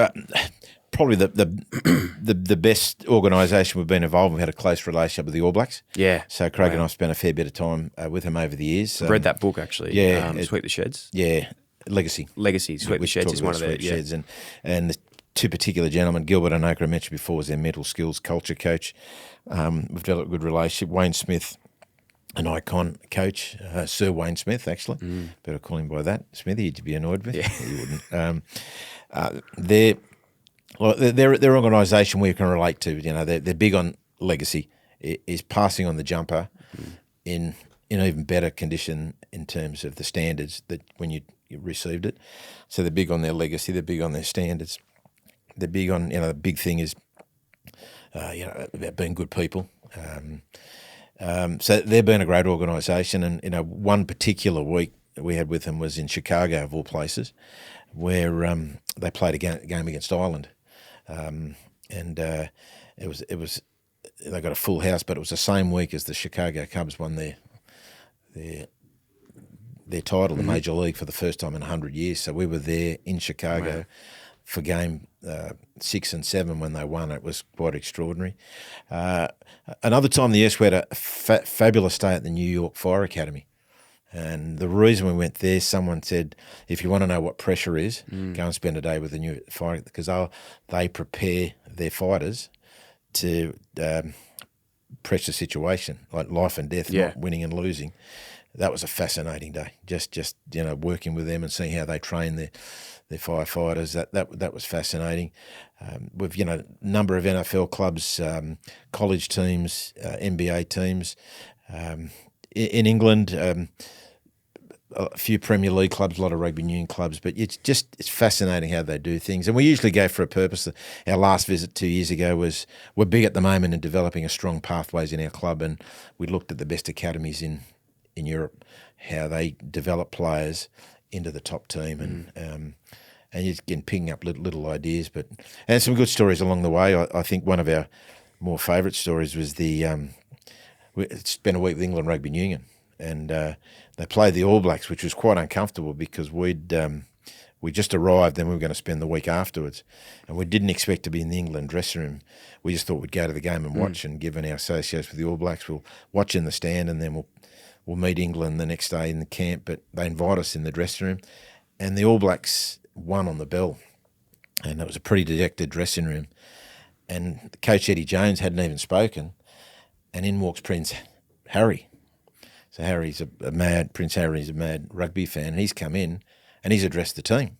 probably the best organisation we've been involved in. We've had a close relationship with the All Blacks. Yeah. So Craig and I have spent a fair bit of time with him over the years. I've read that book actually. Yeah. Sweep the Sheds. Yeah. Legacy. Sweep the Sheds is one of their sheds, and the 2 particular gentlemen, Gilbert Anoka, I mentioned before, was their mental skills culture coach. We've developed a good relationship. Wayne Smith an icon coach, Sir Wayne Smith, actually. Better call him by that. Smithy, you'd be annoyed with. Yeah. You wouldn't. Their organisation we can relate to. You know, they're big on legacy. Is passing on the jumper in even better condition in terms of the standards that when you received it. So they're big on their legacy. They're big on their standards. They're big on, the big thing is, about being good people. So they've been a great organisation. And, one particular week we had with them was in Chicago, of all places, where they played a game against Ireland. It was they got a full house, but it was the same week as the Chicago Cubs won their title, the Major League, for the first time in 100 years. So we were there in Chicago for game 6 and 7 when they won. It was quite extraordinary. Another time the US, we had a fabulous stay at the New York Fire Academy. And the reason we went there, someone said, if you want to know what pressure is, go and spend a day with the new fire, because they prepare their fighters to pressure situation, like life and death, not winning and losing. That was a fascinating day. Just working with them and seeing how they train their firefighters. That was fascinating. With a number of NFL clubs, college teams, NBA teams. In England, a few Premier League clubs, a lot of rugby union clubs, but it's fascinating how they do things. And we usually go for a purpose. Our last visit 2 years ago was, we're big at the moment in developing a strong pathways in our club, and we looked at the best academies in Europe, how they develop players into the top team, and you're again picking up little ideas, and some good stories along the way. I think one of our more favourite stories was we spent a week with England Rugby Union, and they played the All Blacks, which was quite uncomfortable because we just arrived, then we were going to spend the week afterwards, and we didn't expect to be in the England dressing room. We just thought we'd go to the game and watch, and given our associates with the All Blacks, we'll watch in the stand, and then we'll meet England the next day in the camp. But they invite us in the dressing room, and the All Blacks won on the bell, and it was a pretty dejected dressing room. And Coach Eddie Jones hadn't even spoken, and in walks Prince Harry. So Prince Harry's a mad rugby fan, and he's come in and he's addressed the team.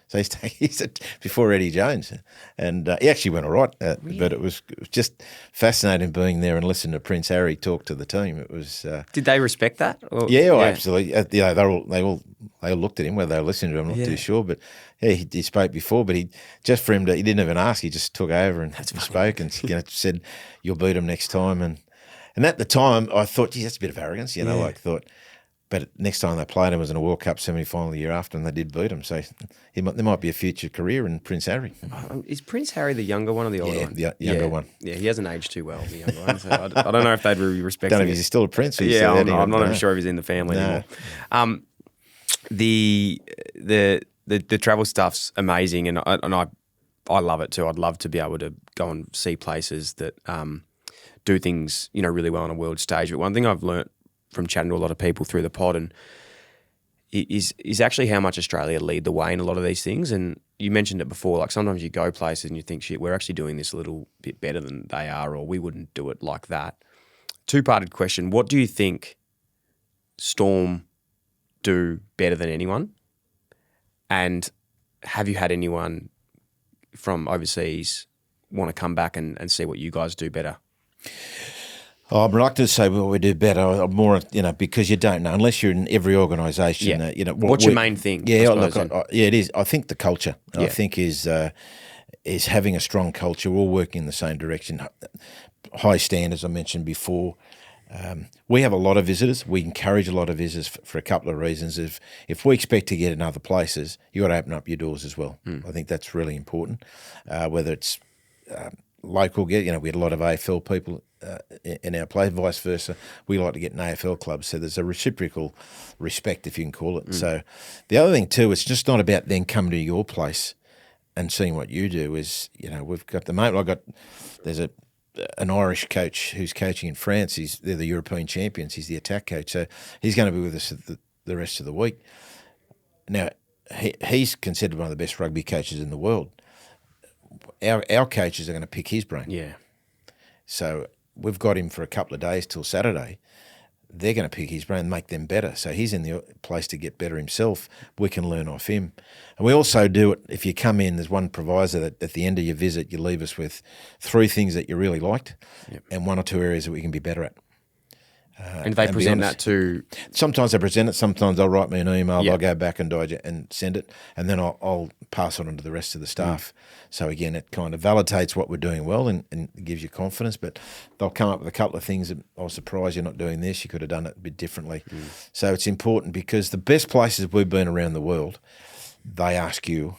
So he's before Eddie Jones, and he actually went all right. But it was just fascinating being there and listening to Prince Harry talk to the team. It was. Did they respect that? Absolutely. They all looked at him, whether they were listening to him. I'm not too sure, but he spoke before. But he didn't even ask. He just took over and spoke and said, "You'll beat him next time." And at the time, I thought, geez, that's a bit of arrogance, But next time they played him was in a World Cup semi-final the year after, and they did beat him. So there might be a future career in Prince Harry. Is Prince Harry the younger one or the older one? Yeah, the younger one. Yeah, he hasn't aged too well, the younger one. So I don't know if they'd really respect him. Don't know if he's still a prince. I'm not even sure if he's in the family anymore. The travel stuff's amazing, and I love it too. I'd love to be able to go and see places that do things really well on a world stage. But one thing I've learnt from chatting to a lot of people through the pod and is actually how much Australia lead the way in a lot of these things. And you mentioned it before, like sometimes you go places and you think, shit, we're actually doing this a little bit better than they are, or we wouldn't do it like that. Two-parted question. What do you think Storm do better than anyone? And have you had anyone from overseas want to come back and see what you guys do better? I'm reluctant to say what we do better. I'm more, because you don't know unless you're in every organisation. What's your main thing? It is. I think the culture. I think is having a strong culture. We're all working in the same direction. High standards, I mentioned before. We have a lot of visitors. We encourage a lot of visitors for a couple of reasons. If we expect to get in other places, you got to open up your doors as well. I think that's really important. Whether it's local, we had a lot of AFL people in our play, vice versa. We like to get in AFL clubs, so there's a reciprocal respect, if you can call it. So the other thing too, it's just not about then coming to your place and seeing what you do. Is we've got the moment. There's an Irish coach who's coaching in France. They're the European champions. He's the attack coach, so he's going to be with us the rest of the week. Now he's considered one of the best rugby coaches in the world. Our coaches are going to pick his brain. Yeah. So we've got him for a couple of days till Saturday. they're going to pick his brain and make them better. So he's in the place to get better himself. We can learn off him. And we also do it, if you come in, there's one proviso that at the end of your visit, you leave us with 3 things that you really liked and 1 or 2 areas that we can be better at. And they present that to... Sometimes they present it. Sometimes they'll write me an email. I'll go back and digest and send it, and then I'll pass it on to the rest of the staff. So again, it kind of validates what we're doing well and gives you confidence. But they'll come up with a couple of things that I was surprised you're not doing this. You could have done it a bit differently. So it's important because the best places we've been around the world, they ask you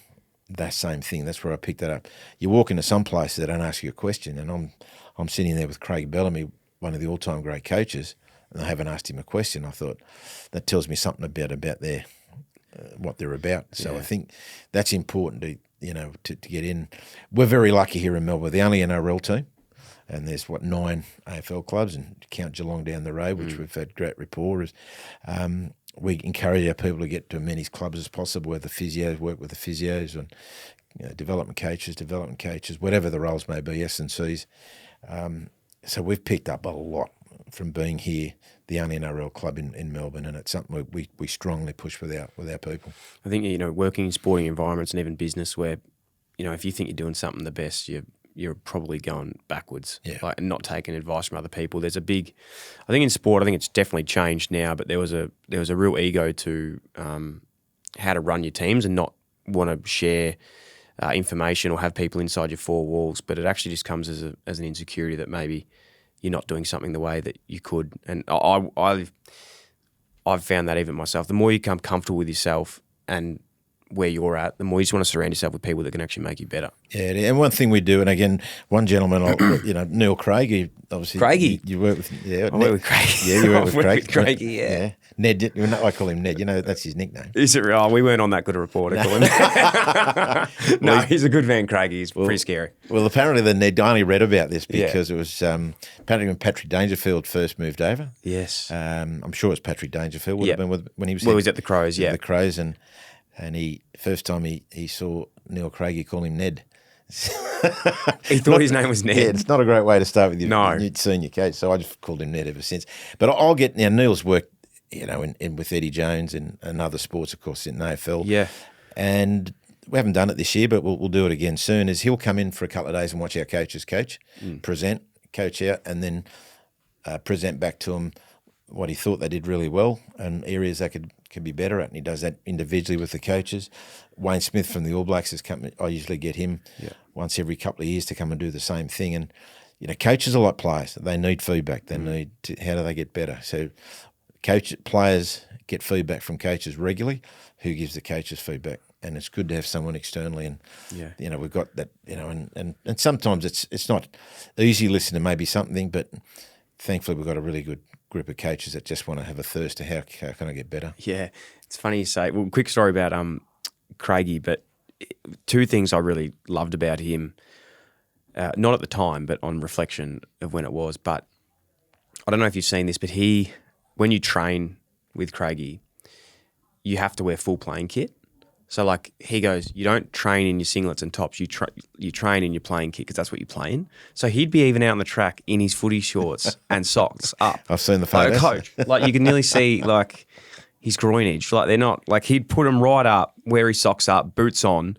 that same thing. That's where I picked that up. You walk into some places they don't ask you a question, and I'm sitting there with Craig Bellamy, one of the all-time great coaches, and I haven't asked him a question. I thought that tells me something about their what they're about. So I think that's important to get in. We're very lucky here in Melbourne. We're the only NRL team, and there's 9 AFL clubs, and count Geelong down the road, which we've had great rapport. We encourage our people to get to as many clubs as possible where the physios work with the physios and development coaches, whatever the roles may be, S&Cs. So we've picked up a lot from being here, the only NRL club in Melbourne, and it's something we strongly push with our people. I think, working in sporting environments and even business where, if you think you're doing something the best, you're probably going backwards, and not taking advice from other people. There's a big, I think in sport, I think it's definitely changed now, but there was a real ego to how to run your teams and not want to share information or have people inside your 4 walls, but it actually just comes as an insecurity that maybe you're not doing something the way that you could. And I've found that even myself. The more you become comfortable with yourself and where you're at, the more you just want to surround yourself with people that can actually make you better. Yeah, and one thing we do, and again, one gentleman, Neil Craig, he obviously... Craigie? You work with... Yeah, I work with Craigie. Yeah, you work with Craig. Craigie, yeah. Ned, I call him Ned. That's his nickname. Is it real? Oh, we weren't on that good a report. No, he's a good man, Craig. He's pretty scary. Well, apparently the Ned, I only read about this because it was apparently when Patrick Dangerfield first moved over. Yes. I'm sure it's Patrick Dangerfield. Would have been when he was... Well, he was at the Crows, the Crows, and he first time he saw Neil Craig, he called him Ned. He thought his name was Ned. Yeah, it's not a great way to start with your senior coach, so I just called him Ned ever since. But I'll get... Now, Neil's worked in with Eddie Jones and other sports, of course, in AFL. Yeah. And we haven't done it this year, but we'll do it again soon, is he'll come in for a couple of days and watch our coaches coach, present, coach out, and then present back to them what he thought they did really well and areas they could be better at. And he does that individually with the coaches. Wayne Smith from the All Blacks has come. I usually get him once every couple of years to come and do the same thing. And, coaches are like players. They need feedback. They need how do they get better? So players get feedback from coaches regularly. Who gives the coaches feedback? And it's good to have someone externally. And we've got that. And sometimes it's not easy listening to maybe something, but thankfully we've got a really good group of coaches that just want to have a thirst to how can I get better. Yeah, it's funny you say. Well, quick story about Craigie, but 2 things I really loved about him. Not at the time, but on reflection of when it was. But I don't know if you've seen this, but when you train with Craigie, you have to wear full playing kit. So like he goes, you don't train in your singlets and tops. You train in your playing kit because that's what you play in. So he'd be even out on the track in his footy shorts and socks up. I've seen the photos. Like a coach. Like you can nearly see like his groin edge. Like they're not like he'd put them right up, wear his socks up, boots on,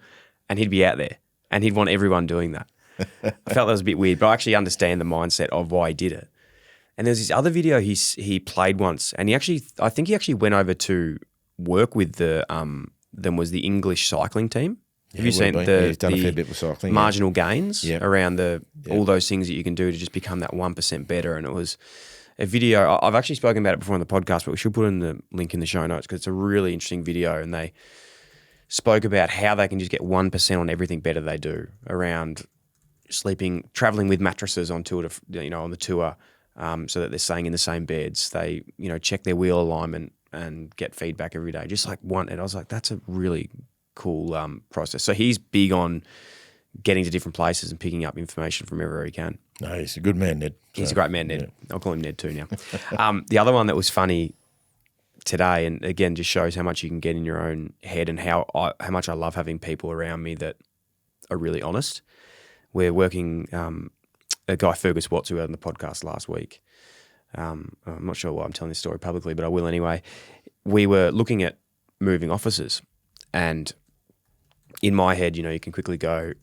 and he'd be out there. And he'd want everyone doing that. I felt that was a bit weird, but I actually understand the mindset of why he did it. And there's this other video he played once, and I think he actually went over to work with the the English cycling team. Have you seen he's done a fair bit with cycling, marginal gains around all those things that you can do to just become that 1% better? And it was a video. I've actually spoken about it before on the podcast, but we should put in the link in the show notes because it's a really interesting video, and they spoke about how they can just get 1% on everything better they do around traveling with mattresses on tour on the tour. So that they're staying in the same beds. They, check their wheel alignment and get feedback every day. Just like one, and I was like, that's a really cool process. So he's big on getting to different places and picking up information from everywhere he can. No, he's a good man, Ned. He's a great man, Ned. Yeah. I'll call him Ned too now. The other one that was funny today, and again, just shows how much you can get in your own head and how much I love having people around me that are really honest. We're working. A guy, Fergus Watts, who had on the podcast last week, I'm not sure why I'm telling this story publicly, but I will anyway. We were looking at moving offices, and in my head, you can quickly go,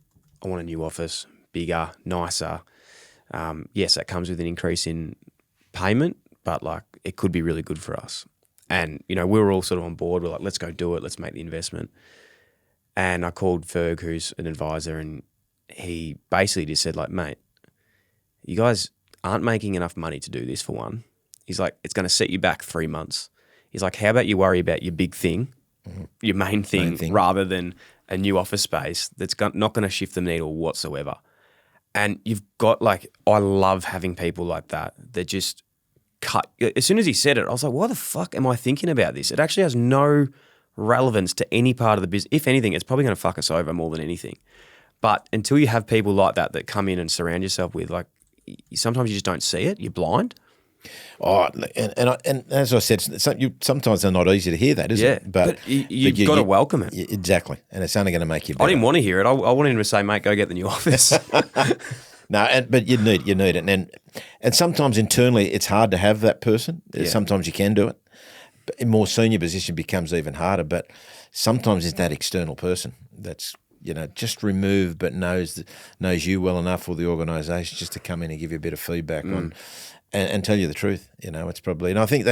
I want a new office, bigger, nicer. Yes, that comes with an increase in payment, but like it could be really good for us. And, we were all sort of on board. We're like, let's go do it. Let's make the investment. And I called Ferg, who's an advisor, and he basically just said, like, mate, you guys aren't making enough money to do this, for one. He's like, it's going to set you back 3 months. He's like, how about you worry about your big thing, your main thing, rather than a new office space that's not going to shift the needle whatsoever. And you've got, like, I love having people like that just cut. As soon as he said it, I was like, why the fuck am I thinking about this? It actually has no relevance to any part of the business. If anything, it's probably going to fuck us over more than anything. But until you have people like that come in and surround yourself with, like, sometimes you just don't see it. You're blind. Oh, and as I said, sometimes they're not easy to hear that, is it? But you've got to welcome it. Exactly, and it's only going to make you better. I didn't want to hear it. I wanted him to say, mate, go get the new office. No, but you need it. And sometimes internally it's hard to have that person. Yeah. Sometimes you can do it. But in more senior position becomes even harder. But sometimes it's that external person that's just removed but knows you well enough, or the organisation, just to come in and give you a bit of feedback on. And tell you the truth, it's probably, and I think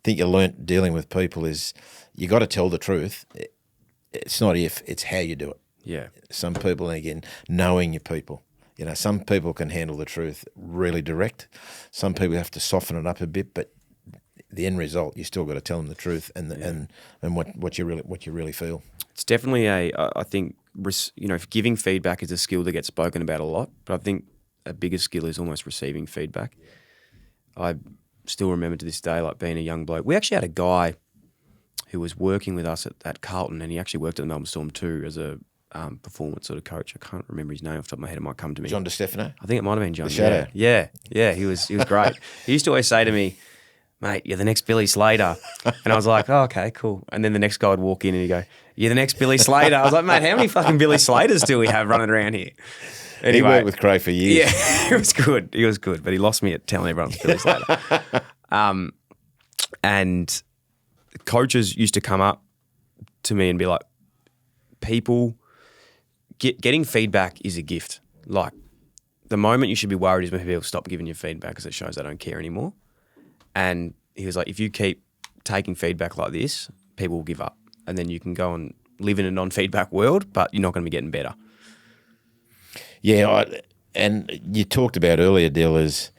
you learnt dealing with people is you got to tell the truth. It's not if, it's how you do it. Yeah. Some people, again, knowing your people, some people can handle the truth really direct. Some people have to soften it up a bit, but the end result, you still got to tell them the truth and what you really feel. It's definitely I think, giving feedback is a skill that gets spoken about a lot, but I think a bigger skill is almost receiving feedback. I still remember to this day, like, being a young bloke. We actually had a guy who was working with us at Carlton, and he actually worked at the Melbourne Storm too as a performance sort of coach. I can't remember his name off the top of my head. It might come to me. John DeStefano? I think it might have been John. The shadow. Yeah. He was great. He used to always say to me, mate, you're the next Billy Slater. And I was like, oh, okay, cool. And then the next guy would walk in and he'd go, you're the next Billy Slater. I was like, mate, how many fucking Billy Slaters do we have running around here? Anyway, he worked with Craig for years. Yeah, he was good, but he lost me at telling everyone Billy Slater. And coaches used to come up to me and be like, people, getting feedback is a gift. Like, the moment you should be worried is when people stop giving you feedback because it shows they don't care anymore. And he was like, if you keep taking feedback like this, people will give up. And then you can go and live in a non-feedback world, but you're not going to be getting better. Yeah, and you talked about earlier, Dyl, is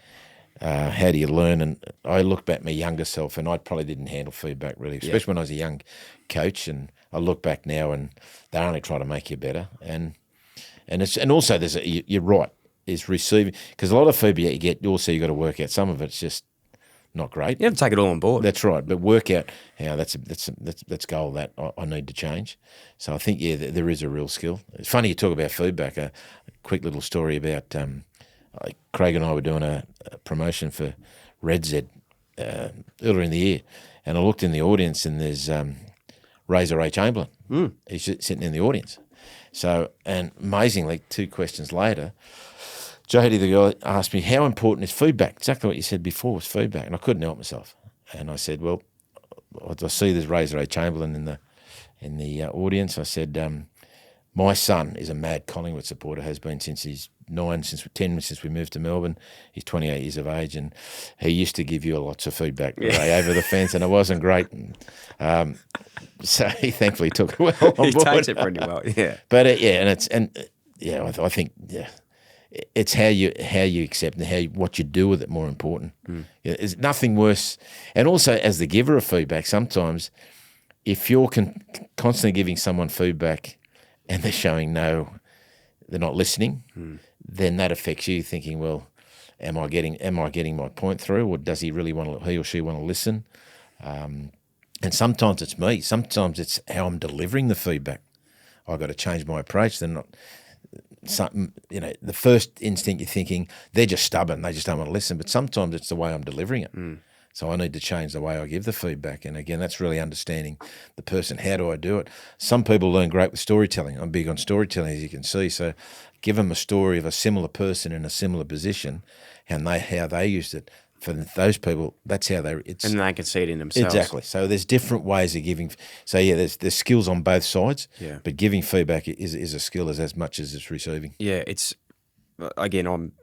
how do you learn? And I look back at my younger self, and I probably didn't handle feedback really, especially when I was a young coach. And I look back now, and they only try to make you better. And also you're right, is receiving, because a lot of feedback you get, also you got to work out. Some of it's just not great. You have to take it all on board. That's right, but work out how that's goal that I need to change. So I think there is a real skill. It's funny you talk about feedback. A quick little story about Craig and I were doing a promotion for Red Z earlier in the year, and I looked in the audience and there's Razor A. Chamberlain. He's sitting in the audience. So, and amazingly, 2 questions later, Jody, the guy, asked me, how important is feedback? Exactly what you said before was feedback. And I couldn't help myself. And I said, well, I see there's Razor A. Chamberlain in the audience. I said, my son is a mad Collingwood supporter, has been since he's 10 since we moved to Melbourne. He's 28 years of age, and he used to give you lots of feedback over the fence, and it wasn't great. So he thankfully took it well on board. He takes it pretty well, yeah. But I think it's how you accept and what you do with it more important. There's nothing worse. And also, as the giver of feedback, sometimes if you're constantly giving someone feedback and they're showing they're not listening, then that affects you, thinking, well, am I getting my point through, or does he or she want to listen? And sometimes it's me. Sometimes it's how I'm delivering the feedback. I've got to change my approach. They're not something, the first instinct you're thinking, they're just stubborn, they just don't want to listen. But sometimes it's the way I'm delivering it. So I need to change the way I give the feedback. And again, that's really understanding the person. How do I do it? Some people learn great with storytelling. I'm big on storytelling, as you can see. So give them a story of a similar person in a similar position and how they used it. for those people, that's how and they can see it in themselves. Exactly. So there's different ways of giving. So yeah, there's skills on both sides. Yeah. But giving feedback is a skill as much as it's receiving. Yeah, it's again, I'm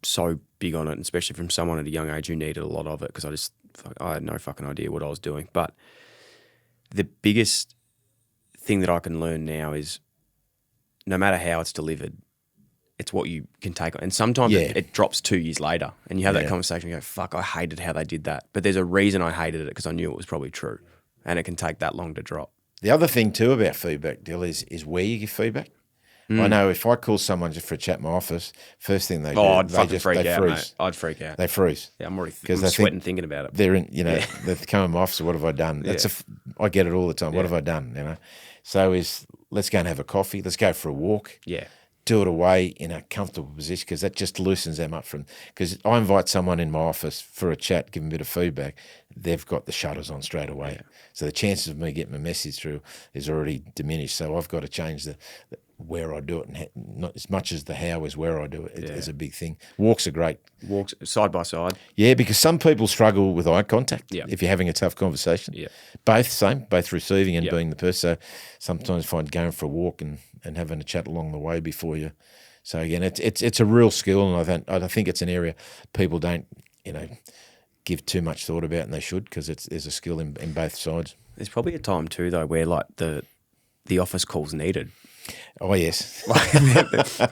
so big on it, especially from someone at a young age who needed a lot of it because I had no fucking idea what I was doing. But the biggest thing that I can learn now is no matter how it's delivered, it's what you can take on. And sometimes it drops 2 years later and you have that conversation and go, fuck, I hated how they did that. But there's a reason I hated it because I knew it was probably true. And it can take that long to drop. The other thing too about feedback, Dyl, is where you give feedback. I know if I call someone just for a chat in my office, first thing they do, I'd they fucking freak out, freeze. mate. I'd freak out. They freeze. Yeah, I'm already sweating thinking about it. They're in, they come in my office, what have I done? I get it all the time. What have I done? So let's go and have a coffee. Let's go for a walk. Yeah. Do it away in a comfortable position because that just loosens them up because I invite someone in my office for a chat, give them a bit of feedback, they've got the shutters on straight away. Yeah. So the chances of me getting a message through is already diminished. So I've got to change the where I do it, and not as much as the how is where I do it is a big thing. Walks are great. Walks side by side. Yeah, because some people struggle with eye contact if you're having a tough conversation. Yeah. Both receiving and being the person. So sometimes find going for a walk and having a chat along the way before you. So again, it's a real skill, and I think it's an area people don't give too much thought about, and they should because there's a skill in both sides. There's probably a time too though where like the office call's needed. Oh yes,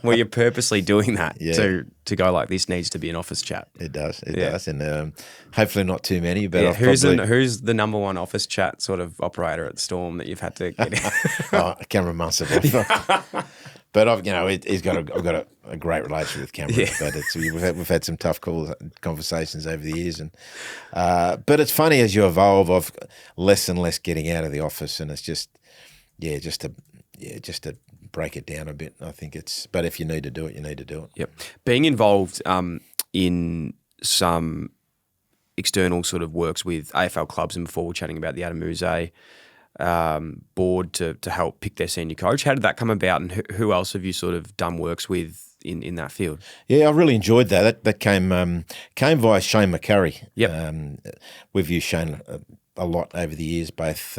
where you're purposely doing that to go like this needs to be an office chat. It does, and hopefully not too many. But who's the number one office chat sort of operator at Storm that you've had to get in? Cameron Munster. But I've got a great relationship with Cameron. Yeah. But we've had some tough conversations over the years, and but it's funny as you evolve. I've less and less getting out of the office, and it's just to break it down a bit. I think but if you need to do it, you need to do it. Yep. Being involved in some external sort of works with AFL clubs, and before we're chatting about the Adam Yze board to help pick their senior coach. How did that come about, and who else have you sort of done works with in that field? Yeah, I really enjoyed that. That came via Shane McCurry. Yep. We've used Shane a lot over the years, both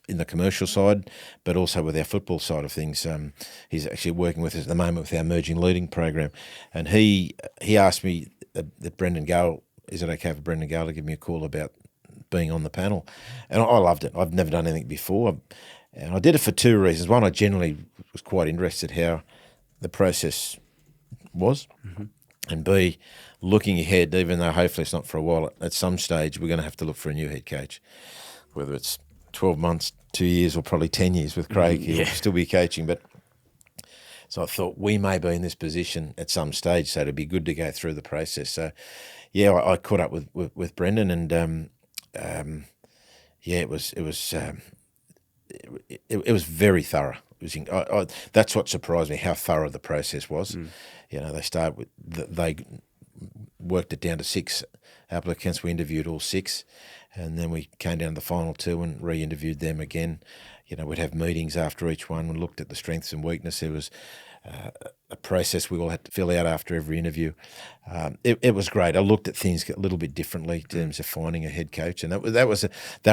in the commercial side, but also with our football side of things. He's actually working with us at the moment with our emerging leading program, and he asked me that Brendan Gale, is it okay for Brendan Gale to give me a call about being on the panel? And I loved it. I've never done anything before, and I did it for two reasons. One, I generally was quite interested how the process was, and B, looking ahead, even though hopefully it's not for a while, at some stage we're going to have to look for a new head coach, whether it's 12 months, 2 years, or probably 10 years with Craig. He'll still be coaching. But so I thought we may be in this position at some stage, so it'd be good to go through the process. So, I caught up with Brendan, and it was very thorough. That's what surprised me, how thorough the process was. They worked it down to 6 applicants. We interviewed all 6. And then we came down to the final 2 and re-interviewed them again. We'd have meetings after each one and looked at the strengths and weaknesses. There was a process we all had to fill out after every interview. It was great. I looked at things a little bit differently in terms of finding a head coach, and they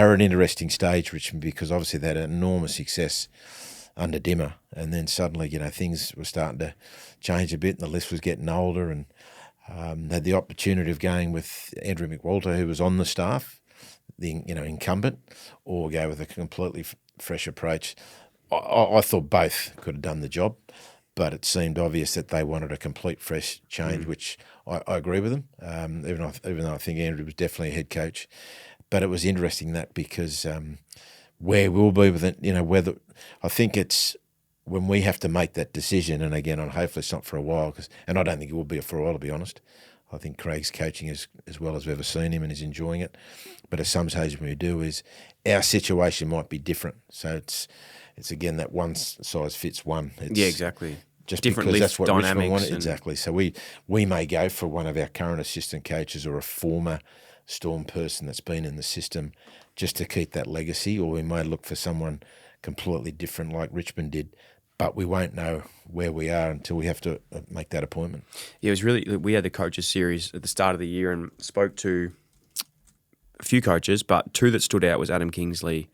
were an interesting stage, Richmond, because obviously they had enormous success under Dimmer, and then suddenly things were starting to change a bit, and the list was getting older, and had the opportunity of going with Andrew McWalter, who was on the staff, the incumbent, or go with a completely fresh approach. I thought both could have done the job, but it seemed obvious that they wanted a complete fresh change, which I agree with them. Even though I think Andrew was definitely a head coach, but it was interesting that because where we'll be with it, whether I think it's when we have to make that decision, and again, hopefully it's not for a while, and I don't think it will be for a while, to be honest. I think Craig's coaching as well as we've ever seen him and is enjoying it. But at some stage when we do, is our situation might be different. So it's again that one size fits one. Exactly. Just different because lift that's what dynamics Richmond wanted. Exactly. So we may go for one of our current assistant coaches or a former Storm person that's been in the system just to keep that legacy, or we may look for someone completely different like Richmond did, but we won't know where we are until we have to make that appointment. Yeah, it was really. We had the coaches series at the start of the year and spoke to a few coaches, but two that stood out was Adam Kingsley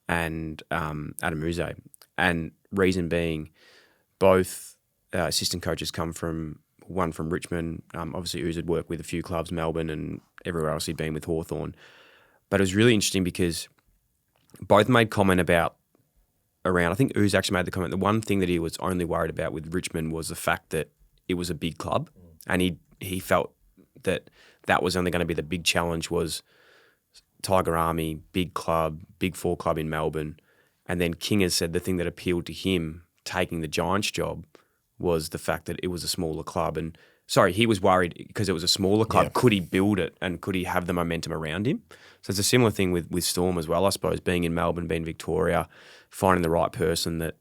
and Adam Yze. And reason being, both assistant coaches come from, one from Richmond. Obviously, Yze had worked with a few clubs, Melbourne and everywhere else he'd been with Hawthorn. But it was really interesting because both made comment around, I think Yze actually made the comment, the one thing that he was only worried about with Richmond was the fact that it was a big club. And he felt that was only going to be the big challenge was Tiger Army, big club, big four club in Melbourne. And then King has said the thing that appealed to him taking the Giants job was the fact that it was a smaller club. And he was worried because it was a smaller club. Yeah. Could he build it and could he have the momentum around him? So it's a similar thing with Storm as well, I suppose, being in Melbourne, being Victoria, finding the right person that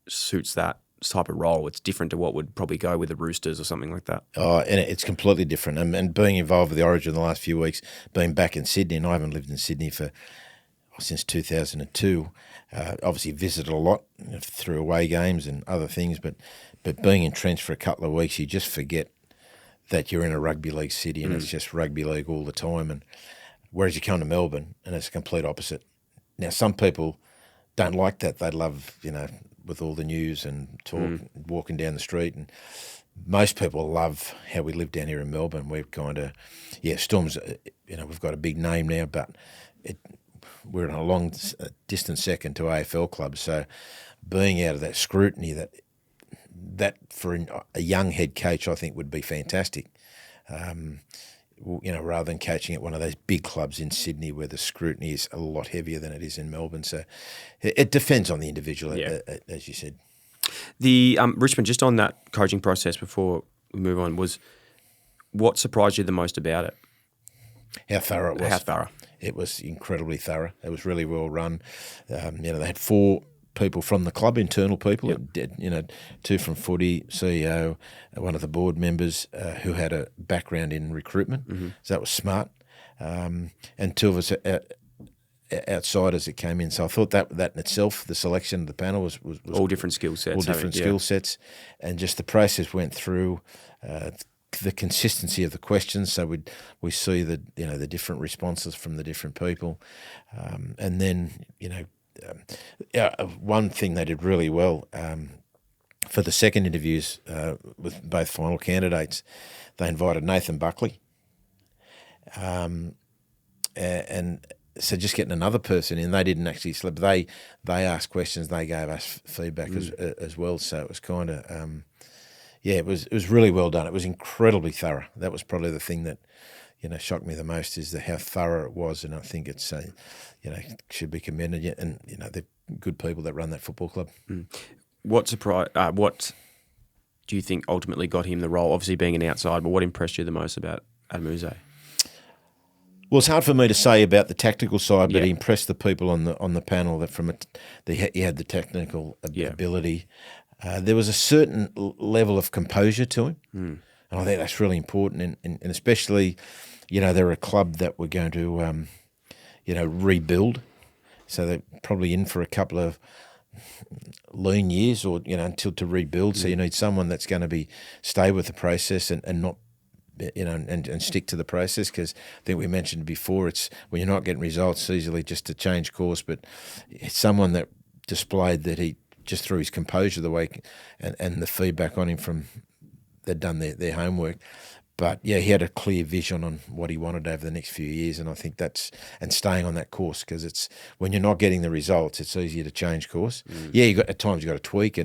suits that type of role. It's different to what would probably go with the Roosters or something like that. Oh, and it's completely different. And being involved with the Origin the last few weeks, being back in Sydney, and I haven't lived in Sydney since 2002, obviously visited a lot through away games and other things, but being entrenched for a couple of weeks, you just forget that you're in a rugby league city and it's just rugby league all the time. And whereas you come to Melbourne and it's a complete opposite. Now, some people don't like that. They love, with all the news and talk, walking down the street. And most people love how we live down here in Melbourne. We're kind of, Storm's, we've got a big name now, but we're in a long distant second to AFL clubs. So being out of that scrutiny, that for a young head coach, I think would be fantastic. Rather than coaching at one of those big clubs in Sydney where the scrutiny is a lot heavier than it is in Melbourne. So it depends on the individual, as you said. The Richmond, just on that coaching process before we move on, was what surprised you the most about it? How thorough it was. How thorough. It was incredibly thorough. It was really well run. They had 4 people from the club, internal people, two from footy, CEO, one of the board members who had a background in recruitment. Mm-hmm. So that was smart. And 2 of us outsiders that came in. So I thought that in itself, the selection of the panel was all different skill sets. All different skill sets. And just the process went through the consistency of the questions. So we see the different responses from the different people. And then, one thing they did really well for the second interviews with both final candidates, they invited Nathan Buckley, and so just getting another person in. They didn't actually slip. They asked questions. They gave us feedback as well. So it was kind of it was really well done. It was incredibly thorough. That was probably the thing that shocked me the most is how thorough it was, and I think it's should be commended. And they're good people that run that football club. What do you think ultimately got him the role? Obviously being an outsider, but what impressed you the most about Adam Yze? Well, it's hard for me to say about the tactical side, but he impressed the people on the panel that he had the technical ability. There was a certain level of composure to him, and I think that's really important. And especially, they're a club that we're going to, rebuild. So they're probably in for a couple of lean years or, until to rebuild. So you need someone that's going to stay with the process and not, and stick to the process, because I think we mentioned before, it's when you're not getting results, it's easily just to change course. But it's someone that displayed that he, just through his composure, the way and the feedback on him from they'd done their homework. But he had a clear vision on what he wanted over the next few years, and I think and staying on that course, because it's when you're not getting the results, it's easier to change course. At times you got to tweak,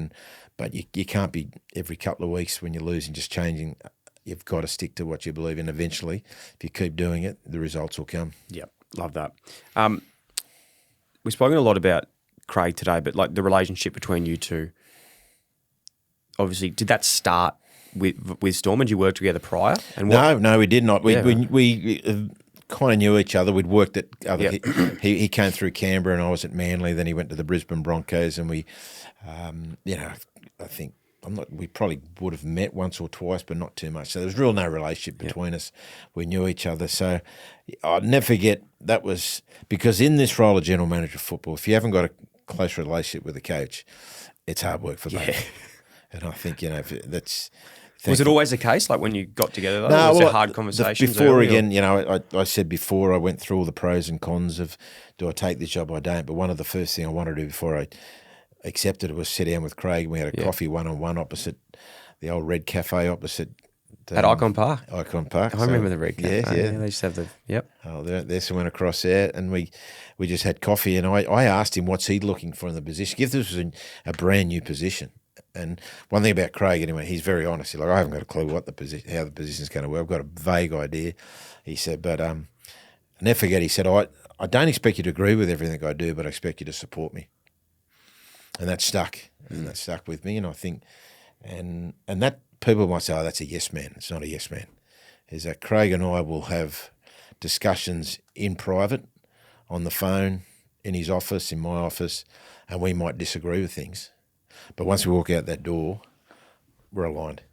but you can't be every couple of weeks when you're losing just changing. You've got to stick to what you believe in. Eventually, if you keep doing it, the results will come. Yep, love that. We've spoken a lot about Craig today, but like the relationship between you two, obviously, did that start with Storm? Did you work together prior? And No, we did not. We kind of knew each other. We'd worked at other. Yep. He came through Canberra, and I was at Manly. Then he went to the Brisbane Broncos, and we, I think we probably would have met once or twice, but not too much. So there was real no relationship between us. We knew each other. So I'll never forget, that was because in this role of general manager of football, if you haven't got a close relationship with the coach, it's hard work for both. And I think, that's... Was it always the case, like when you got together, though? No, was it hard conversations? Before, again, I said before, I went through all the pros and cons of, do I take this job or I don't? But one of the first things I wanted to do before I accepted it was sit down with Craig. We had a coffee one-on-one opposite the old Red Cafe opposite. At Icon Park? Icon Park. I remember the Red Cafe. Yeah. They just have the, Oh, they went across there and we just had coffee and I asked him what's he looking for in the position. If this was a brand new position. And one thing about Craig, anyway, he's very honest. He's like, I haven't got a clue what how the position's going to work. I've got a vague idea, he said. But I never forget, he said, I don't expect you to agree with everything I do, but I expect you to support me. And that stuck. And that stuck with me. And I think, and that people might say, oh, that's a yes man. It's not a yes man. Is that Craig and I will have discussions in private, on the phone, in his office, in my office, and we might disagree with things. But once we walk out that door, we're aligned.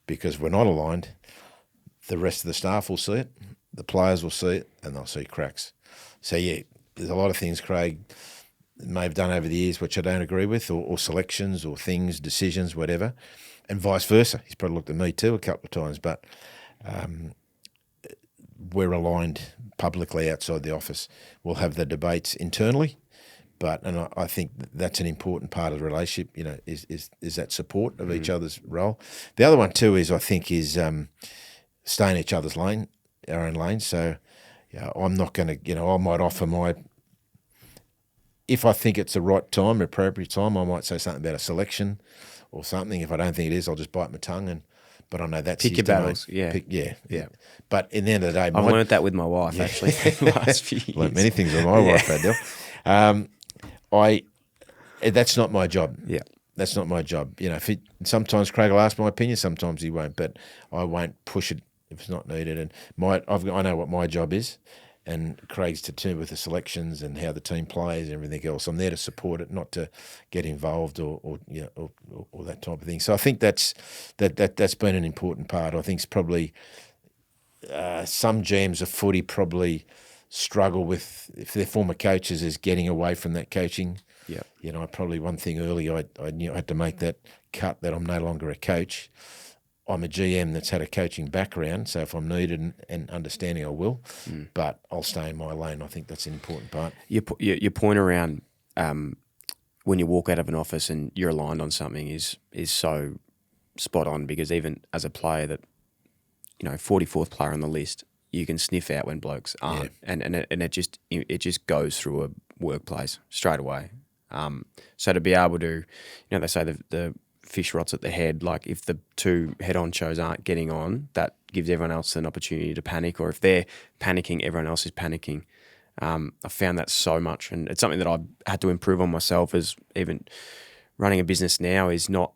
Because we're not aligned, the rest of the staff will see it, the players will see it, and they'll see cracks. So, there's a lot of things Craig may have done over the years which I don't agree with, or selections or things, decisions, whatever, and vice versa. He's probably looked at me too a couple of times, but we're aligned publicly outside the office. We'll have the debates internally. And I think that's an important part of the relationship, is that support of each other's role. The other one too is stay in each other's lane, our own lane. So I'm not going to, I might offer if I think it's the right time, appropriate time, I might say something about a selection or something. If I don't think it is, I'll just bite my tongue. But I know that's pick your battles. Yeah. But in the end of the day, I've learned that with my wife actually the last few years. Learned many things with my wife, Dyl. That's not my job. Yeah. That's not my job. Sometimes Craig will ask my opinion, sometimes he won't, but I won't push it if it's not needed. And I know what my job is, and Craig's to do with the selections and how the team plays and everything else. I'm there to support it, not to get involved or that type of thing. So I think that's been an important part. I think it's probably some GMs of footy probably struggle with, if their former coaches, is getting away from that coaching. Yeah. Probably one thing early, I knew I had to make that cut that I'm no longer a coach. I'm a GM that's had a coaching background, so if I'm needed and understanding, I will. But I'll stay in my lane. I think that's an important part. Your point around when you walk out of an office and you're aligned on something is so spot on, because even as a player that, 44th player on the list, you can sniff out when blokes aren't, and it just goes through a workplace straight away. So to be able to, they say the fish rots at the head. Like if the two head honchos aren't getting on, that gives everyone else an opportunity to panic. Or if they're panicking, everyone else is panicking. I found that so much, and it's something that I've had to improve on myself. As even running a business now is not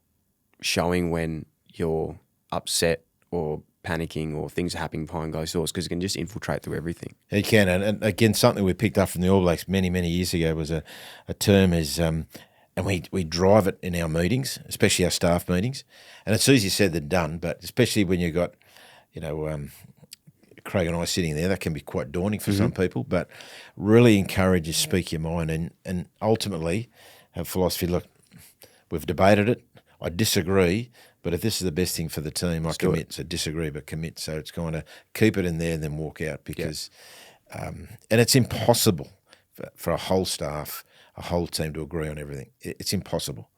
showing when you're upset or panicking or things are happening behind closed doors, because it can just infiltrate through everything. It can, and again, something we picked up from the All Blacks many, many years ago was a term is, and we drive it in our meetings, especially our staff meetings, and it's easier said than done, but especially when you've got, Craig and I sitting there, that can be quite daunting for some people, but really encourage you to speak your mind and ultimately have philosophy. Look, we've debated it, I disagree, but if this is the best thing for the team, I commit. So disagree, but commit. So it's going to keep it in there and then walk out, because, and it's impossible for a whole staff, a whole team to agree on everything. It's impossible.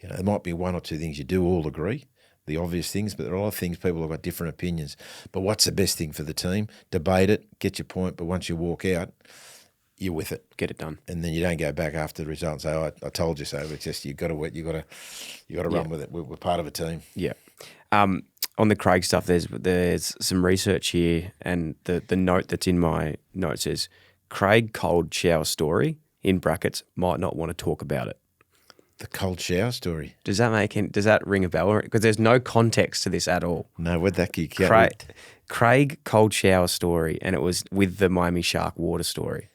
There might be one or two things you do all agree, the obvious things, but there are a lot of things people have got different opinions. But what's the best thing for the team? Debate it, get your point, but once you walk out, you're with it. Get it done. And then you don't go back after the result and say, oh, I told you so. It's just you got to run with it. We're part of a team. Yeah. On the Craig stuff, there's some research here, and the note that's in my note says, Craig cold shower story, in brackets, might not want to talk about it. The cold shower story. Does that ring a bell? Because there's no context to this at all. No, where'd that geek Craig cold shower story, and it was with the Miami Shark water story.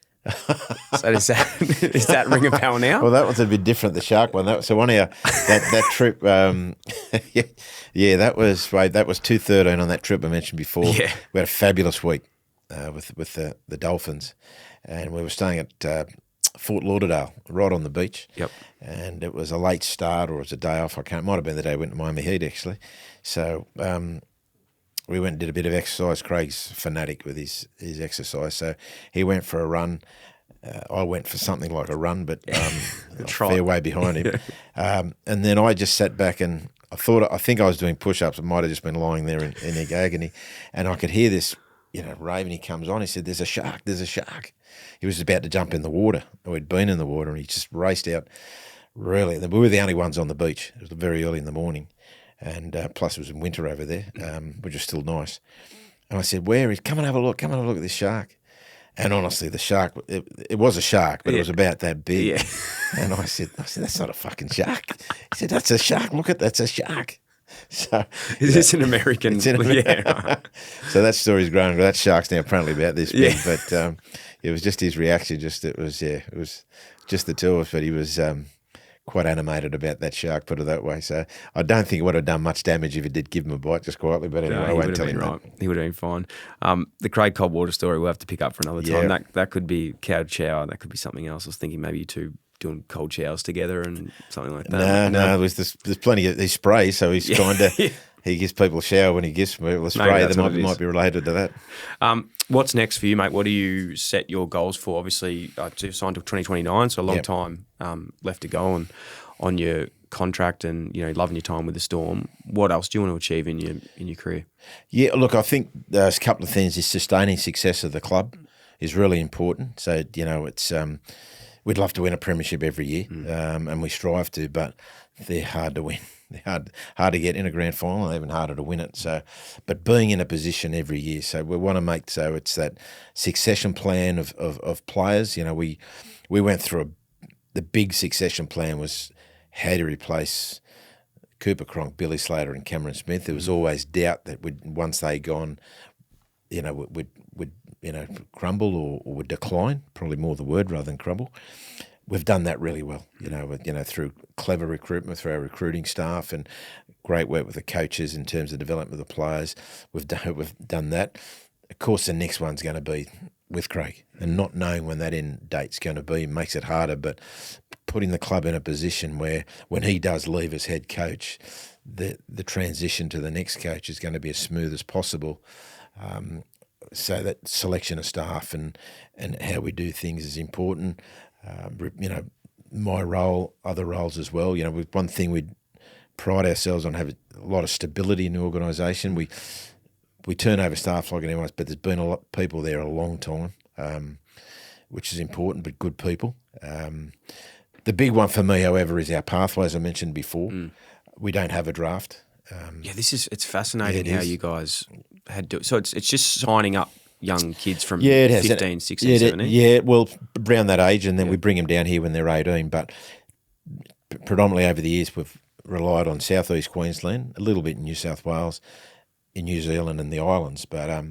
So does that ring a bell now? Well, that one's a bit different, the shark one. So one of our that trip, that was 2013 on that trip I mentioned before. Yeah. We had a fabulous week with the Dolphins, and we were staying at Fort Lauderdale, right on the beach. Yep. And it was a late start, or it was a day off. It might have been the day we went to Miami Heat, actually. So we went and did a bit of exercise. Craig's fanatic with his exercise, so he went for a run. I went for something like a run, but a fair way behind him. And then I just sat back and I think I was doing push-ups. I might have just been lying there in agony, and I could hear this, rave, and he comes on. He said, "There's a shark! There's a shark!" He was about to jump in the water, or he'd been in the water, and he just raced out. Really, we were the only ones on the beach. It was very early in the morning, and plus it was in winter over there, which was still nice. And I said, "Where is? Come and have a look. Come and have a look at this shark." And honestly, the shark, it was a shark, but it was about that big. Yeah. And I said, "That's not a fucking shark." He said, "That's a shark. Look at that's a shark." So is this an American? Yeah. So that story's grown. That shark's now apparently about this big, but it was just his reaction. It was just the two of us, but he was quite animated about that shark, put it that way. So I don't think it would have done much damage if it did give him a bite, just quietly. But anyway, I won't tell him that. He would have been fine. The Craig Coldwater story we'll have to pick up for another time. Yeah. That could be cow chow. That could be something else. I was thinking maybe you two doing cold showers together and something like that. No. There's plenty of these sprays, so he's trying to. He gives people a shower when he gives them a spray that might be related to that. What's next for you, mate? What do you set your goals for? Obviously, you've signed till 2029, so a long time left to go on your contract, and loving your time with the Storm. What else do you want to achieve in your career? Yeah, look, I think there's a couple of things. Is sustaining success of the club is really important. So it's we'd love to win a premiership every year, and we strive to, but they're hard to win. They're hard to get in a grand final, and even harder to win it. So, but being in a position every year, so we want to make it's that succession plan of players. We went through the big succession plan was how to replace Cooper Cronk, Billy Slater, and Cameron Smith. There was always doubt that once they gone, would crumble or would decline. Probably more the word rather than crumble. We've done that really well, through clever recruitment, through our recruiting staff, and great work with the coaches in terms of development of the players. We've done that. Of course, the next one's going to be with Craig, and not knowing when that end date's going to be makes it harder. But putting the club in a position where, when he does leave as head coach, the transition to the next coach is going to be as smooth as possible. So that selection of staff and how we do things is important. My role, other roles as well. One thing we pride ourselves on having a lot of stability in the organisation. We turn over staff like anyone else, but there's been a lot of people there a long time, which is important, but good people. The big one for me, however, is our pathway, as I mentioned before. We don't have a draft. It's fascinating how you guys had to. So it's just signing up young kids from it has. 15, 16, 17? Yeah, well, around that age, and then we bring them down here when they're 18. But predominantly over the years, we've relied on southeast Queensland, a little bit in New South Wales, in New Zealand and the islands. But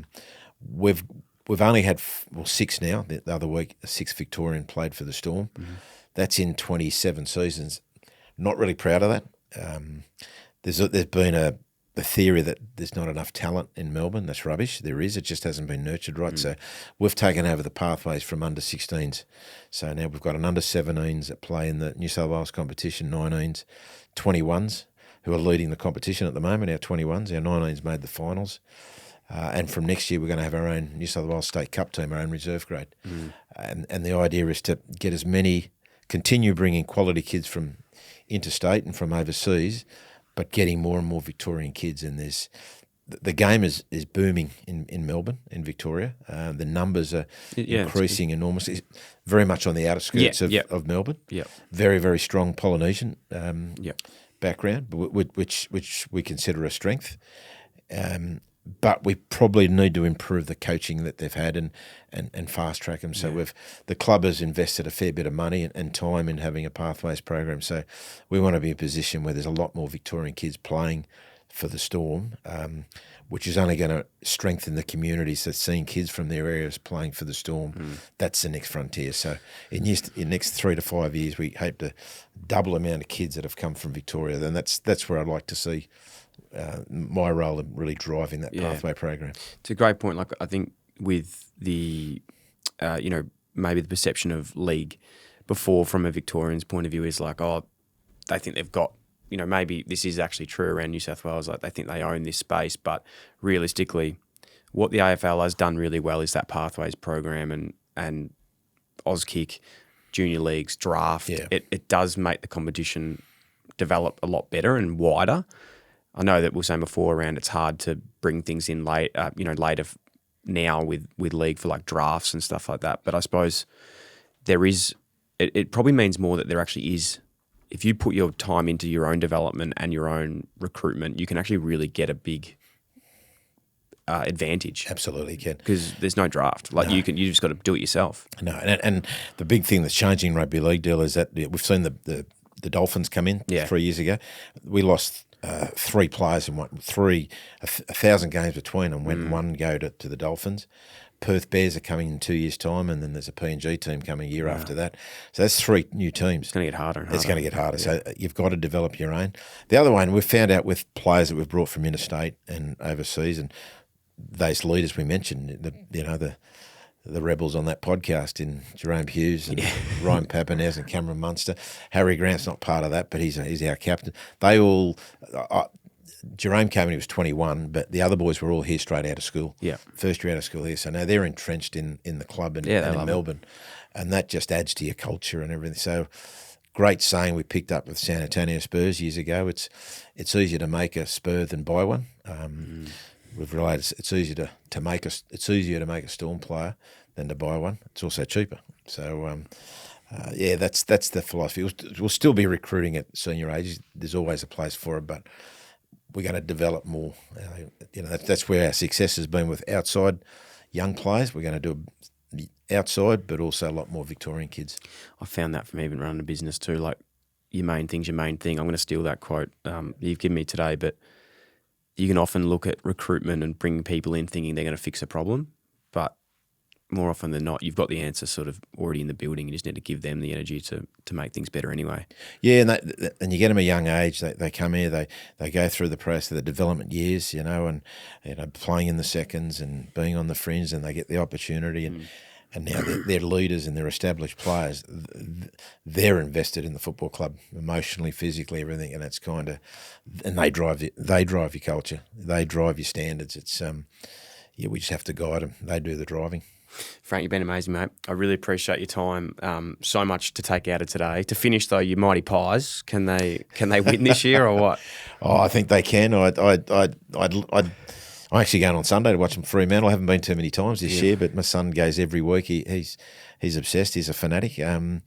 we've only had 6 now. The other week, 6 Victorian played for the Storm. Mm-hmm. That's in 27 seasons. Not really proud of that. There's been a theory that there's not enough talent in Melbourne. That's rubbish. There is. It just hasn't been nurtured right. So we've taken over the pathways from under 16s. So now we've got an under 17s that play in the New South Wales competition, 19s, 21s, who are leading the competition at the moment, our 21s. Our 19s made the finals. And from next year, we're going to have our own New South Wales State Cup team, our own reserve grade. And the idea is to get continue bringing quality kids from interstate and from overseas, but getting more and more Victorian kids. And the game is booming in Melbourne, in Victoria. The numbers are increasing enormously, very much on the outer skirts of Melbourne. Yeah. Very, very strong Polynesian background, which we consider a strength. But we probably need to improve the coaching that they've had and fast track them. So the club has invested a fair bit of money and time in having a pathways program. So we want to be in a position where there's a lot more Victorian kids playing for the Storm, which is only going to strengthen the community. So seeing kids from their areas playing for the Storm, that's the next frontier. So in the next 3 to 5 years, we hope to double the amount of kids that have come from Victoria. Then that's where I'd like to see my role in really driving that pathway program. It's a great point. Like, I think with the, maybe the perception of league before from a Victorian's point of view is like, oh, they think they've got, maybe this is actually true around New South Wales. Like they think they own this space, but realistically, what the AFL has done really well is that pathways program and Auskick, junior leagues, draft. Yeah. It does make the competition develop a lot better and wider. I know that we were saying before around it's hard to bring things in later now with league for like drafts and stuff like that. But I suppose there is, it probably means more that there actually is, if you put your time into your own development and your own recruitment, you can actually really get a big advantage. Absolutely can. Because there's no draft. Like you just got to do it yourself. No, and the big thing that's changing in rugby league, Dyl, is that we've seen the Dolphins come in 3 years ago. We lost 3 players in 1,000 games between them when one go to the Dolphins. Perth Bears are coming in 2 years' time, and then there's a PNG team coming a year after that. So that's 3 new teams. It's going to get harder and harder. It's going to get harder. Yeah. So you've got to develop your own. The other one, we've found out with players that we've brought from interstate and overseas, and those leaders we mentioned, the rebels on that podcast in Jerome Hughes and Ryan Papanez and Cameron Munster. Harry Grant's not part of that, but he's our captain. They all... Jerome came when he was 21, but the other boys were all here straight out of school. Yeah. First year out of school here. So now they're entrenched in the club and in Melbourne. And that just adds to your culture and everything. So great saying we picked up with San Antonio Spurs years ago. It's easier to make a Spur than buy one. We've realised it's easier to make a Storm player than to buy one. It's also cheaper. So that's the philosophy. We'll still be recruiting at senior ages. There's always a place for it, but we're going to develop more. That's where our success has been with outside young players. We're going to do outside, but also a lot more Victorian kids. I found that from even running a business too. Like your main thing's your main thing. I'm going to steal that quote you've given me today, but you can often look at recruitment and bring people in thinking they're going to fix a problem, but more often than not, you've got the answer sort of already in the building. You just need to give them the energy to make things better anyway. Yeah, and you get them a young age. They come here, they go through the process of the development years, and playing in the seconds and being on the fringe, and they get the opportunity. And now they're leaders and they're established players. They're invested in the football club emotionally, physically, everything, and it's and they drive your culture. They drive your standards. It's we just have to guide them. They do the driving. Frank, you've been amazing, mate. I really appreciate your time. So much to take out of today. To finish, though, your Mighty Pies, can they win this year or what? Oh, I think they can. I'm actually going on Sunday to watch them Fremantle. I haven't been too many times this year, but my son goes every week. He's obsessed. He's a fanatic. No,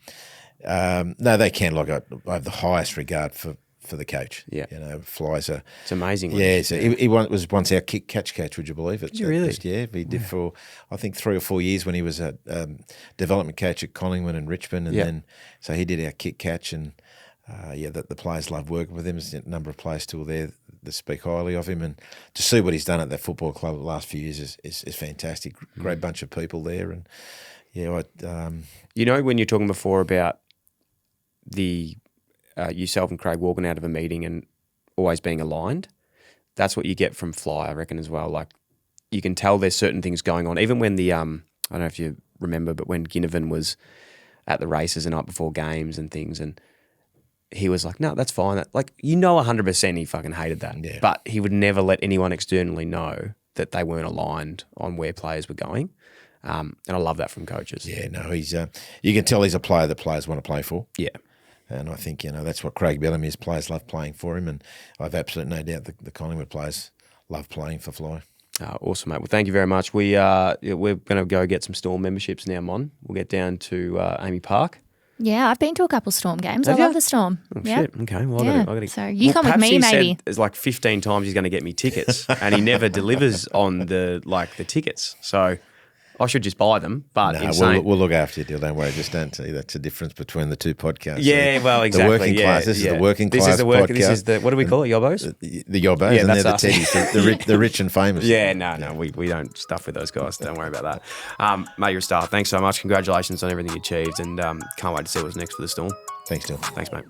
they can. I have the highest regard for the coach. Yeah. Flies are... It's amazing. Yeah. So he was once our catch coach, would you believe it? Did you really? Yeah. He did for, I think, 3 or 4 years when he was a development coach at Collingwood and Richmond. And then, so he did our kick catch and, the players love working with him. There's a number of players still there that speak highly of him. And to see what he's done at that football club the last few years is fantastic. Great bunch of people there. And, when you're talking before about the... yourself and Craig walking out of a meeting and always being aligned, that's what you get from Fly, I reckon, as well. Like, you can tell there's certain things going on. Even when I don't know if you remember, but when Ginnivan was at the races the night before games and things, and he was like, no, that's fine. 100% he fucking hated that. Yeah. But he would never let anyone externally know that they weren't aligned on where players were going. And I love that from coaches. Yeah, no, he's you can tell he's a player that players want to play for. Yeah. And I think, that's what Craig Bellamy is. Players love playing for him, and I've absolutely no doubt the Collingwood players love playing for Fly. Awesome, mate. Well, thank you very much. We're going to go get some Storm memberships now, Mon. We'll get down to Amy Park. Yeah, I've been to a couple Storm games. I love the Storm. Oh, shit. Okay. Well, I gotta... So you come with me, maybe. It's like 15 times he's going to get me tickets, and he never delivers on the tickets. So... I should just buy them, but we'll look after you, Dyl. Don't worry. Just don't see that's the difference between the two podcasts. Yeah, well, exactly. The working class. This is the working class podcast. This is the, what do we call it, Yobbos? The Yobbos, and they're the Teddies, the rich and famous. Yeah, no, we don't stuff with those guys. Don't worry about that. Mate, you're a star. Thanks so much. Congratulations on everything you achieved, and can't wait to see what's next for the Storm. Thanks, Dyl. Thanks, mate.